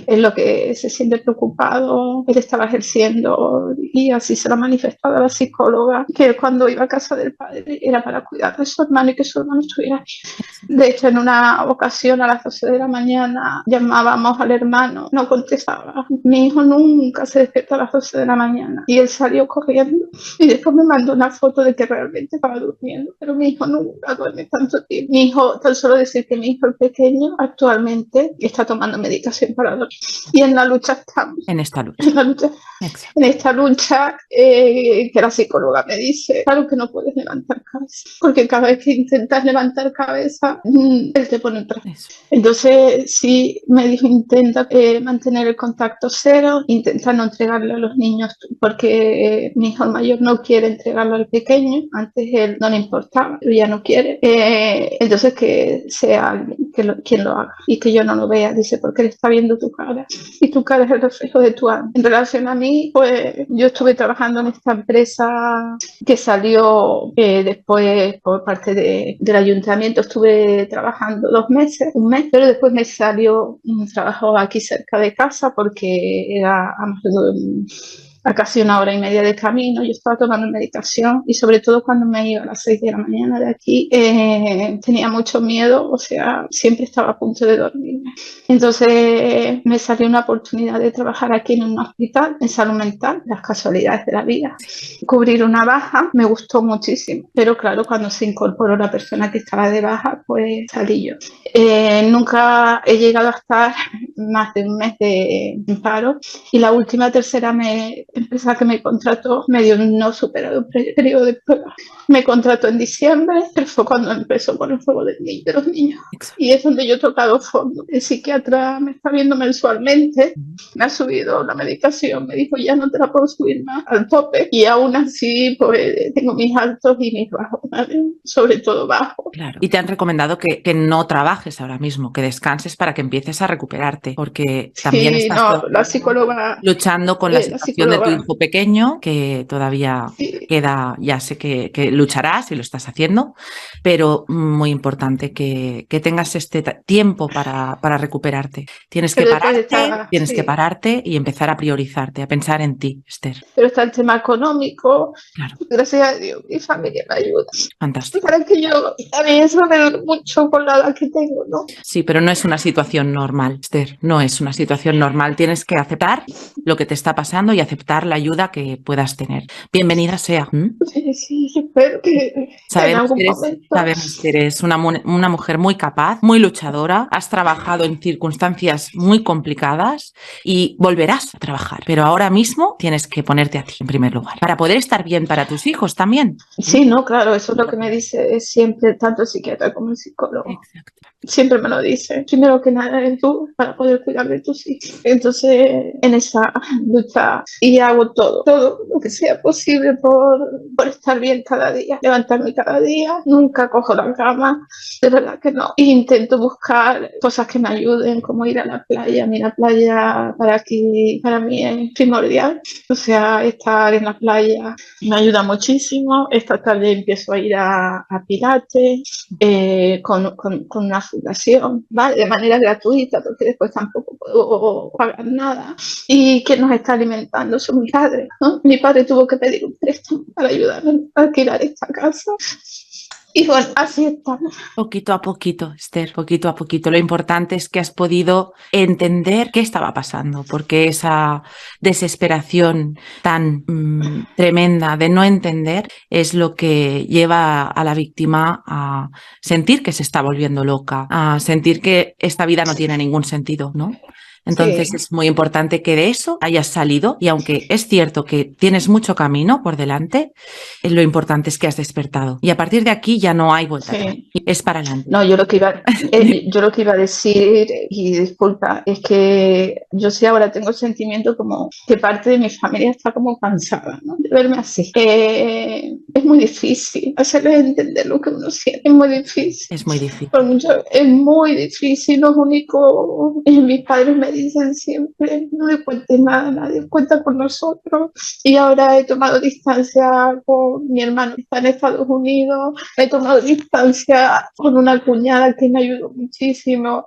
es lo que se siente preocupado, él estaba ejerciendo, y así se lo ha manifestado a la psicóloga, que cuando iba a casa del padre era para cuidar de su hermano y que su hermano estuviera bien. De hecho, en una ocasión a las 12 de la mañana llamábamos al hermano, no contestaba. Mi hijo nunca se despierta a las 12 de la mañana y él salió corriendo y después me mandó una foto de que realmente estaba durmiendo, pero mi hijo nunca duerme tanto tiempo. Mi hijo, tan solo decir que mi hijo, el pequeño, actualmente está tomando medicación para dormir, y en la lucha estamos. En esta lucha. En esta lucha, que la psicóloga me dice, claro que no puedes levantar cabeza, porque cada vez que intentas levantar cabeza, él te pone otra vez. Entonces, sí, me dijo, intenta mantener el contacto cero, intenta no entregarle a los niños, porque mi hijo mayor no quiere entregarlo al pequeño, antes él no le importaba, pero ya no quiere. Entonces, que sea alguien quien lo haga y que yo no lo vea, dice, porque él está viendo tu cara y tu cara es el reflejo de tu alma. En relación a mí, pues yo estuve trabajando en esta empresa que salió después por parte del ayuntamiento. Estuve trabajando 2 meses, un mes, pero después me salió un trabajo aquí cerca de casa porque era a casi 1 hora y media de camino. Yo estaba tomando medicación y sobre todo cuando me iba a las 6 de la mañana de aquí, tenía mucho miedo, o sea, siempre estaba a punto de dormirme. Entonces me salió una oportunidad de trabajar aquí en un hospital en salud mental, las casualidades de la vida. Cubrir una baja me gustó muchísimo, pero claro, cuando se incorporó la persona que estaba de baja, pues salí yo. Nunca he llegado a estar más de un mes de paro, y la última tercera empresa que me contrató me dio un no superado un periodo de prueba. Me contrató en diciembre, pero fue cuando empezó con el fuego de los niños. Y es donde yo he tocado fondo. El psiquiatra me está viendo mensualmente, me ha subido la medicación, me dijo ya no te la puedo subir más al tope, y aún así pues tengo mis altos y mis bajos, ¿vale? Sobre todo bajos. Claro. Y te han recomendado que no trabajes ahora mismo, que descanses para que empieces a recuperarte, porque también estás la psicóloga, luchando con la situación de tu hijo pequeño, que todavía queda, ya sé que lucharás y lo estás haciendo, pero muy importante que tengas este tiempo para recuperarte. Tienes que pararte y empezar a priorizarte, a pensar en ti, Esther. Pero está el tema económico. Claro. Gracias a Dios, mi familia me ayuda. Fantástico. Para que a mí eso me duele mucho con la edad que tengo, ¿no? Sí, pero no es una situación normal, Esther, no es una situación normal. Tienes que aceptar lo que te está pasando y aceptar la ayuda que puedas tener. Bienvenida sea. Sí, espero que sabemos que eres una mujer muy capaz, muy luchadora, has trabajado en circunstancias muy complicadas y volverás a trabajar, pero ahora mismo tienes que ponerte a ti en primer lugar, para poder estar bien para tus hijos también. Sí, no, claro, eso es lo que me dice siempre tanto el psiquiatra como el psicólogo. Exacto. Siempre me lo dice. Primero que nada eres tú para poder cuidar de tus hijos. Entonces, en esa lucha, y hago todo lo que sea posible por estar bien cada día, levantarme cada día. Nunca cojo la cama, de verdad que no. E intento buscar cosas que me ayuden, como ir a la playa. A mí la playa para mí es primordial. O sea, estar en la playa me ayuda muchísimo. Esta tarde empiezo a ir a Pilates con una fundación, ¿vale? De manera gratuita, porque después tampoco puedo pagar nada. Y que nos está alimentando son mis padres, ¿no? Mi padre tuvo que pedir un préstamo para ayudarme a alquilar esta casa. Y bueno, así estamos. Poquito a poquito, Esther, poquito a poquito. Lo importante es que has podido entender qué estaba pasando, porque esa desesperación tan tremenda de no entender es lo que lleva a la víctima a sentir que se está volviendo loca, a sentir que esta vida no tiene ningún sentido, ¿no? Entonces es muy importante que de eso hayas salido, y aunque es cierto que tienes mucho camino por delante, lo importante es que has despertado. Y a partir de aquí ya no hay vuelta atrás. Es para adelante. No, yo lo que iba a decir, y disculpa, es que yo sí ahora tengo el sentimiento como que parte de mi familia está como cansada, ¿no? De verme así. Es muy difícil hacerles entender lo que uno siente. Es muy difícil. Es muy difícil. Es muy difícil. Los únicos, mis padres me dicen siempre, no le cuentes nada a nadie, cuenta con nosotros. Y ahora he tomado distancia con mi hermano que está en Estados Unidos, he tomado distancia con una cuñada que me ayudó muchísimo,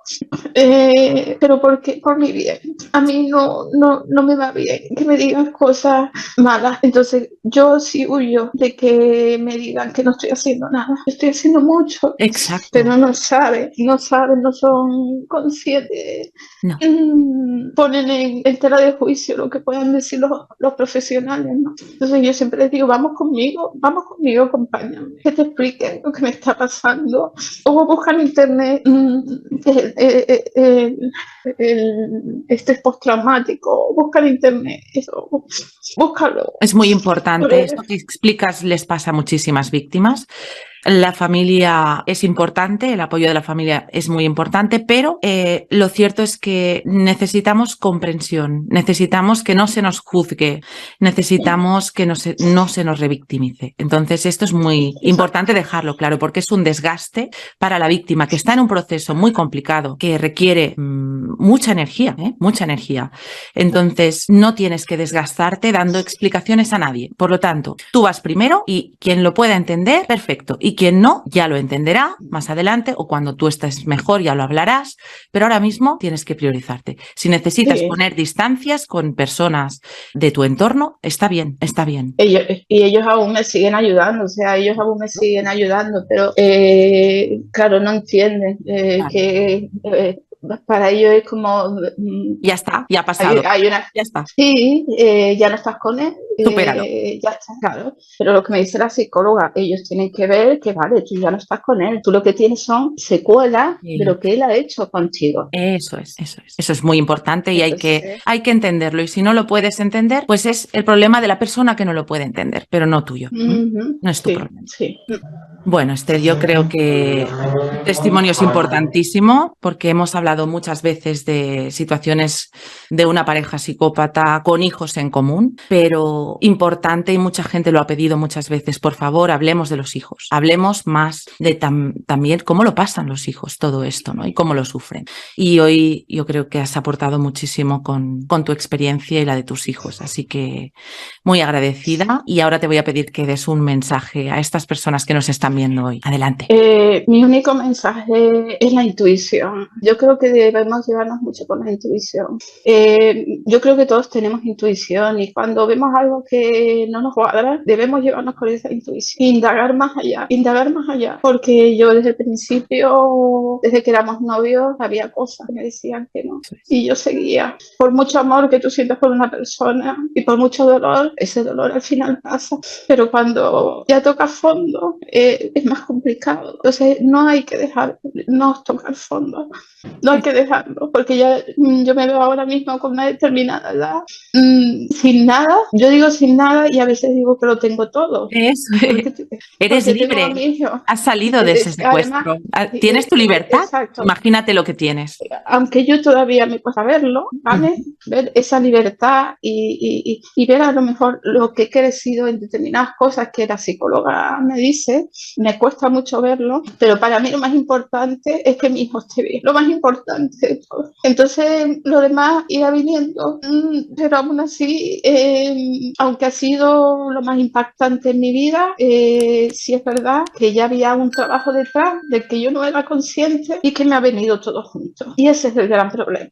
pero por mi bien. A mí no me va bien que me digan cosas malas. Entonces yo sí huyo de que me digan que no estoy haciendo nada. Estoy haciendo mucho. Exacto. Pero no saben, no son conscientes. No. Ponen en tela de juicio lo que puedan decir los profesionales, ¿no? Entonces yo siempre les digo, vamos conmigo, acompáñame, que te expliquen lo que me está pasando. O busca en internet estrés postraumático, busca en internet eso, búscalo. Es muy importante, esto que explicas les pasa a muchísimas víctimas. La familia es importante, el apoyo de la familia es muy importante, pero lo cierto es que necesitamos comprensión, necesitamos que no se nos juzgue, necesitamos que no se nos revictimice. Entonces esto es muy importante dejarlo claro, porque es un desgaste para la víctima que está en un proceso muy complicado, que requiere mucha energía, mucha energía. Entonces no tienes que desgastarte dando explicaciones a nadie. Por lo tanto, tú vas primero y quien lo pueda entender, perfecto. Y quien no, ya lo entenderá más adelante, o cuando tú estés mejor ya lo hablarás, pero ahora mismo tienes que priorizarte. Si necesitas poner distancias con personas de tu entorno, está bien, está bien. Ellos aún me siguen ayudando, pero claro, no entienden que para ellos es como... Ya está, ya ha pasado. Ya está. Sí, ya no estás con él. Supéralo. Ya está, claro. Pero lo que me dice la psicóloga, ellos tienen que ver que, vale, tú ya no estás con él. Tú lo que tienes son secuelas de lo que él ha hecho contigo. Eso es. Eso es muy importante y hay que entenderlo. Y si no lo puedes entender, pues es el problema de la persona que no lo puede entender, pero no tuyo. No es tu problema. Sí. Bueno, Esther, yo creo que tu testimonio es importantísimo porque hemos hablado muchas veces de situaciones de una pareja psicópata con hijos en común, pero importante y mucha gente lo ha pedido muchas veces, por favor, hablemos de los hijos, hablemos más de también cómo lo pasan los hijos todo esto, ¿no? Y cómo lo sufren. Y hoy yo creo que has aportado muchísimo con tu experiencia y la de tus hijos, así que muy agradecida y ahora te voy a pedir que des un mensaje a estas personas que nos están viendo hoy. Adelante. Mi único mensaje es la intuición. Yo creo que debemos llevarnos mucho con la intuición. Yo creo que todos tenemos intuición y cuando vemos algo que no nos cuadra, debemos llevarnos con esa intuición, indagar más allá, porque yo desde el principio, desde que éramos novios, había cosas que me decían que no y yo seguía. Por mucho amor que tú sientas por una persona y por mucho dolor, ese dolor al final pasa, pero cuando ya toca fondo, es más complicado. Entonces no hay que dejarnos tocar fondo, no hay que dejarlo, porque ya yo me veo ahora mismo con una determinada edad, sin nada, yo digo sin nada y a veces digo que lo tengo todo. Eso es. Eres libre, has salido de ese secuestro, tienes tu libertad. Exacto. Imagínate lo que tienes. Aunque yo todavía me cuesta verlo, ¿vale? Ver esa libertad y ver a lo mejor lo que he crecido en determinadas cosas que la psicóloga me dice, me cuesta mucho verlo, pero para mí lo más importante es que mi hijo esté bien, lo más importante. Entonces lo demás irá viniendo, pero aún así, aunque ha sido lo más impactante en mi vida, sí es verdad que ya había un trabajo detrás del que yo no era consciente y que me ha venido todo junto. Y ese es el gran problema,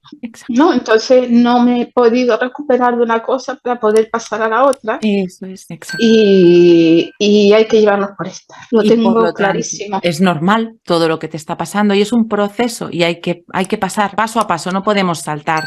¿no? Entonces no me he podido recuperar de una cosa para poder pasar a la otra. Eso es, exacto. Y hay que llevarnos por esta. Lo tengo clarísimo. Es normal todo lo que te está pasando y es un proceso y hay que pasar paso a paso, no podemos saltar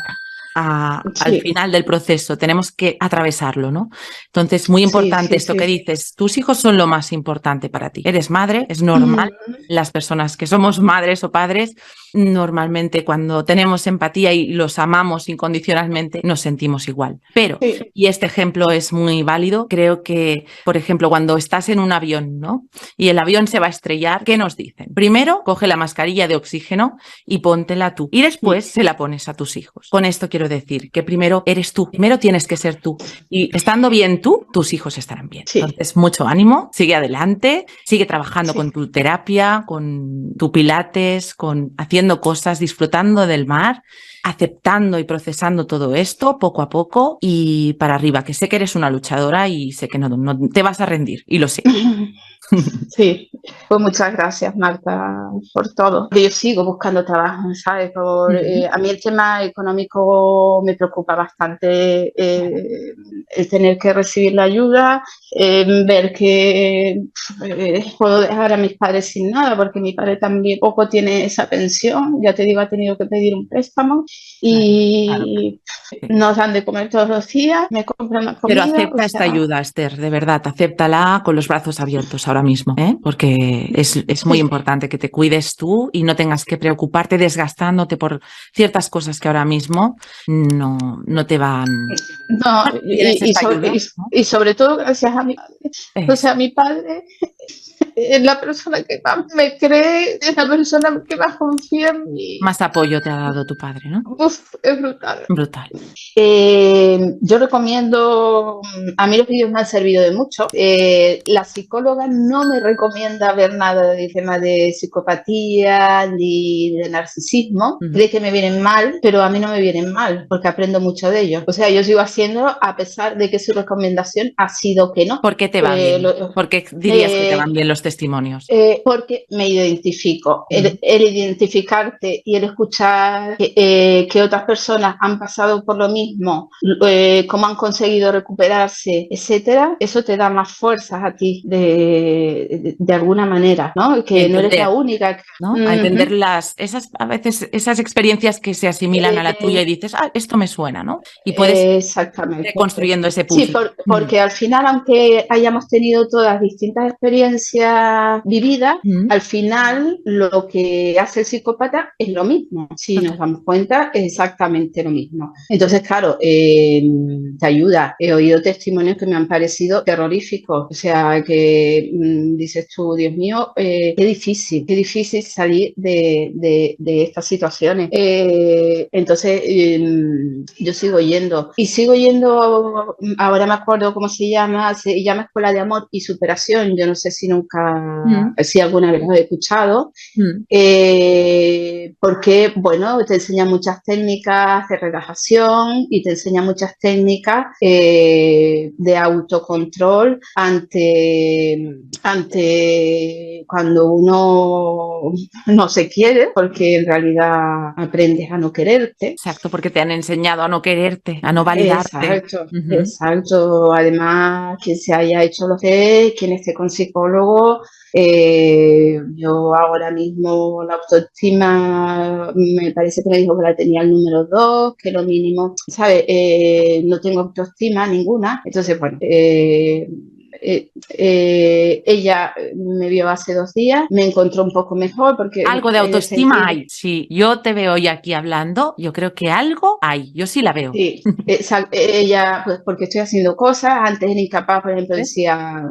al final del proceso, tenemos que atravesarlo, ¿no? Entonces, muy importante esto que dices, tus hijos son lo más importante para ti. Eres madre, es normal, las personas que somos madres o padres, normalmente cuando tenemos empatía y los amamos incondicionalmente, nos sentimos igual. Pero, y este ejemplo es muy válido, creo que, por ejemplo, cuando estás en un avión, ¿no? Y el avión se va a estrellar, ¿qué nos dicen? Primero, coge la mascarilla de oxígeno y póntela tú. Y después se la pones a tus hijos. Con esto quiero decir que primero eres tú, primero tienes que ser tú. Y estando bien tú, tus hijos estarán bien. Entonces, mucho ánimo, sigue adelante, sigue trabajando con tu terapia, con tu pilates, haciendo cosas, disfrutando del mar, aceptando y procesando todo esto poco a poco y para arriba, que sé que eres una luchadora y sé que no te vas a rendir y lo sé. Sí, pues muchas gracias, Marta, por todo. Yo sigo buscando trabajo, ¿sabes? A mí el tema económico me preocupa bastante, el tener que recibir la ayuda, ver que puedo dejar a mis padres sin nada, porque mi padre también poco tiene esa pensión, ya te digo, ha tenido que pedir un préstamo y nos dan de comer todos los días, me compran la comida. Pero acepta esta ayuda, Esther, de verdad, acéptala con los brazos abiertos ahora mismo, porque es muy importante que te cuides tú y no tengas que preocuparte desgastándote por ciertas cosas que ahora mismo no te van... No, y sobre todo gracias a mi padre. O sea, mi padre es la persona que más me cree, es la persona que más confía en mí. Más apoyo te ha dado tu padre, ¿no? Uf, es brutal. Brutal. Yo recomiendo, a mí los vídeos me han servido de mucho. La psicóloga no me recomienda ver nada de tema de psicopatía ni de narcisismo. Cree que me vienen mal, pero a mí no me vienen mal porque aprendo mucho de ellos. O sea, yo sigo haciendo a pesar de que su recomendación ha sido que no. ¿Por qué te va bien? ¿Por qué dirías que te van bien los testimonios? Porque me identifico. El identificarte y el escuchar que otras personas han pasado por lo mismo, cómo han conseguido recuperarse, etcétera, eso te da más fuerzas a ti de alguna manera, ¿no? Que no eres la única. ¿No? A entender a veces esas experiencias que se asimilan a la tuya y dices, esto me suena, ¿no? Y puedes ir construyendo ese puzzle. Sí, porque al final, aunque hayamos tenido todas distintas experiencias vividas, al final lo que hace el psicópata es lo mismo. Si nos damos cuenta, es exactamente lo mismo. Entonces, claro, te ayuda. He oído testimonios que me han parecido terroríficos. O sea, que dices tú, Dios mío, qué difícil salir de estas situaciones. Entonces, yo sigo yendo. Y sigo yendo, ahora me acuerdo cómo se llama Escuela de Amor y Superación. Yo no sé si si alguna vez lo he escuchado. Porque, bueno, te enseña muchas técnicas de relajación y te enseña muchas técnicas de autocontrol ante cuando uno no se quiere, porque en realidad aprendes a no quererte. Exacto, porque te han enseñado a no quererte, a no validarte. Exacto. Además, quien se haya hecho lo que es, quien esté con psicólogo, yo ahora mismo la autoestima me parece que me dijo que la tenía el número 2, que lo mínimo, ¿sabes? No tengo autoestima ninguna, entonces bueno, ella me vio hace 2 días, me encontró un poco mejor porque... Algo de autoestima hay. Sí, yo te veo hoy aquí hablando, yo creo que algo hay, yo sí la veo. Sí, ella, pues porque estoy haciendo cosas, antes era incapaz, por ejemplo, decía,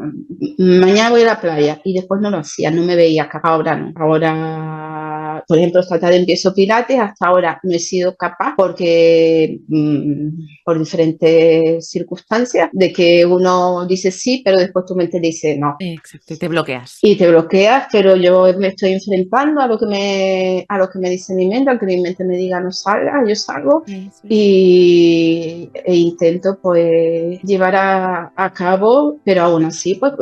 mañana voy a la playa, y después no lo hacía, no me veía capaz, ahora no. Ahora, por ejemplo, esta tarde empiezo pilates, hasta ahora no he sido capaz porque por diferentes circunstancias, de que uno dice sí, pero después tu mente dice no. Exacto, y te bloqueas. Y te bloqueas, pero yo me estoy enfrentando a lo que me dice mi mente, aunque mi mente me diga no salga, yo salgo. E intento pues llevar a cabo, pero aún así pues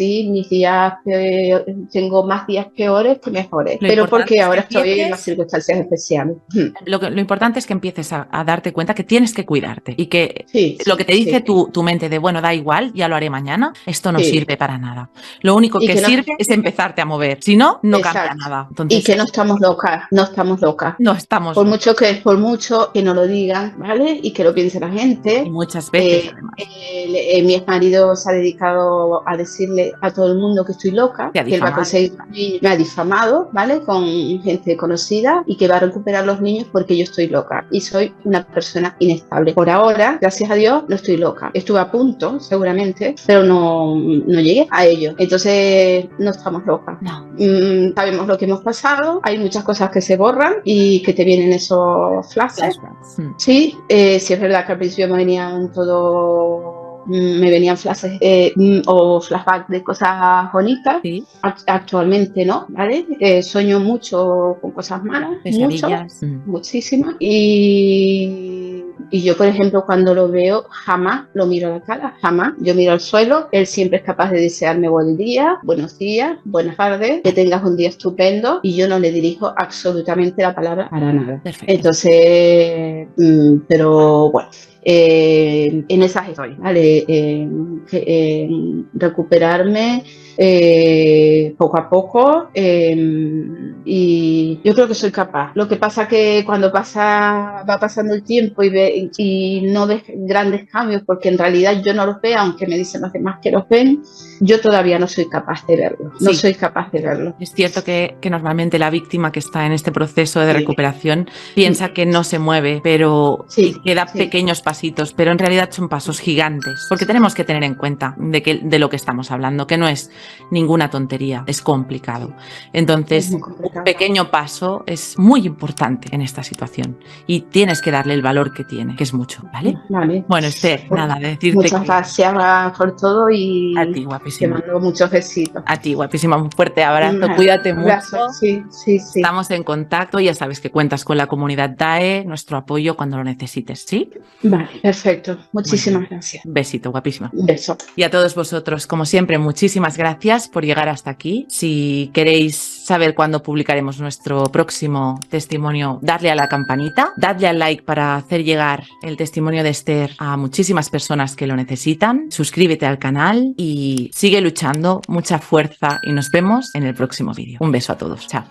mis días tengo más días peores que mejores, pero porque ahora estoy en las circunstancias especiales. Lo importante es que empieces a darte cuenta que tienes que cuidarte y que lo que te dice tu mente de bueno, da igual, ya lo haré mañana, esto no sirve para nada. Lo único que sirve es empezarte a mover, si no, no cambia nada. Entonces, y que no estamos locas. Por mucho que no lo digan, ¿vale? Y que lo piense la gente. Y muchas veces, mi exmarido se ha dedicado a decirle a todo el mundo que estoy loca, que él va a conseguir, me ha difamado, ¿vale? Con gente conocida, y que va a recuperar los niños porque yo estoy loca y soy una persona inestable. Por ahora, gracias a Dios, no estoy loca. Estuve a punto, seguramente, pero no llegué a ello. Entonces, no estamos locas. No. Sabemos lo que hemos pasado, hay muchas cosas que se borran y que te vienen esos flashes. Sí, sí es verdad que al principio me venían flashes o flashbacks de cosas bonitas. Sí. Actualmente no, ¿vale? Sueño mucho con cosas malas, muchísimas. Y yo, por ejemplo, cuando lo veo, jamás lo miro a la cara, jamás. Yo miro al suelo, él siempre es capaz de desearme buen día, buenos días, buenas tardes, que tengas un día estupendo, y yo no le dirijo absolutamente la palabra para nada. Perfecto. Entonces, pero bueno. En esas estoy, ¿vale? Recuperarme poco a poco, y yo creo que soy capaz. Lo que pasa que cuando va pasando el tiempo y no ves grandes cambios, porque en realidad yo no los veo, aunque me dicen los demás que los ven, yo todavía no soy capaz de verlo. No soy capaz de verlo. Es cierto que normalmente la víctima que está en este proceso de recuperación piensa que no se mueve, pero que da pequeños pasitos, pero en realidad son pasos gigantes, porque tenemos que tener en cuenta de lo que estamos hablando, que no es ninguna tontería, es complicado. Entonces, un pequeño paso es muy importante en esta situación y tienes que darle el valor que tiene, que es mucho, ¿vale? Vale. Bueno, Esther, nada, de decirte muchas gracias por todo y... A ti, guapísima. Te mando muchos besitos. A ti, guapísima, un fuerte abrazo, cuídate mucho. Sí. Estamos en contacto, ya sabes que cuentas con la comunidad DAE, nuestro apoyo cuando lo necesites, ¿sí? Vale, perfecto. Muchísimas gracias. Un besito, guapísima. Un beso. Y a todos vosotros, como siempre, muchísimas gracias por llegar hasta aquí. Si queréis saber cuándo publicaremos nuestro próximo testimonio, dadle a la campanita, dadle al like para hacer llegar el testimonio de Esther a muchísimas personas que lo necesitan. Suscríbete al canal y sigue luchando. Mucha fuerza y nos vemos en el próximo vídeo. Un beso a todos. Chao.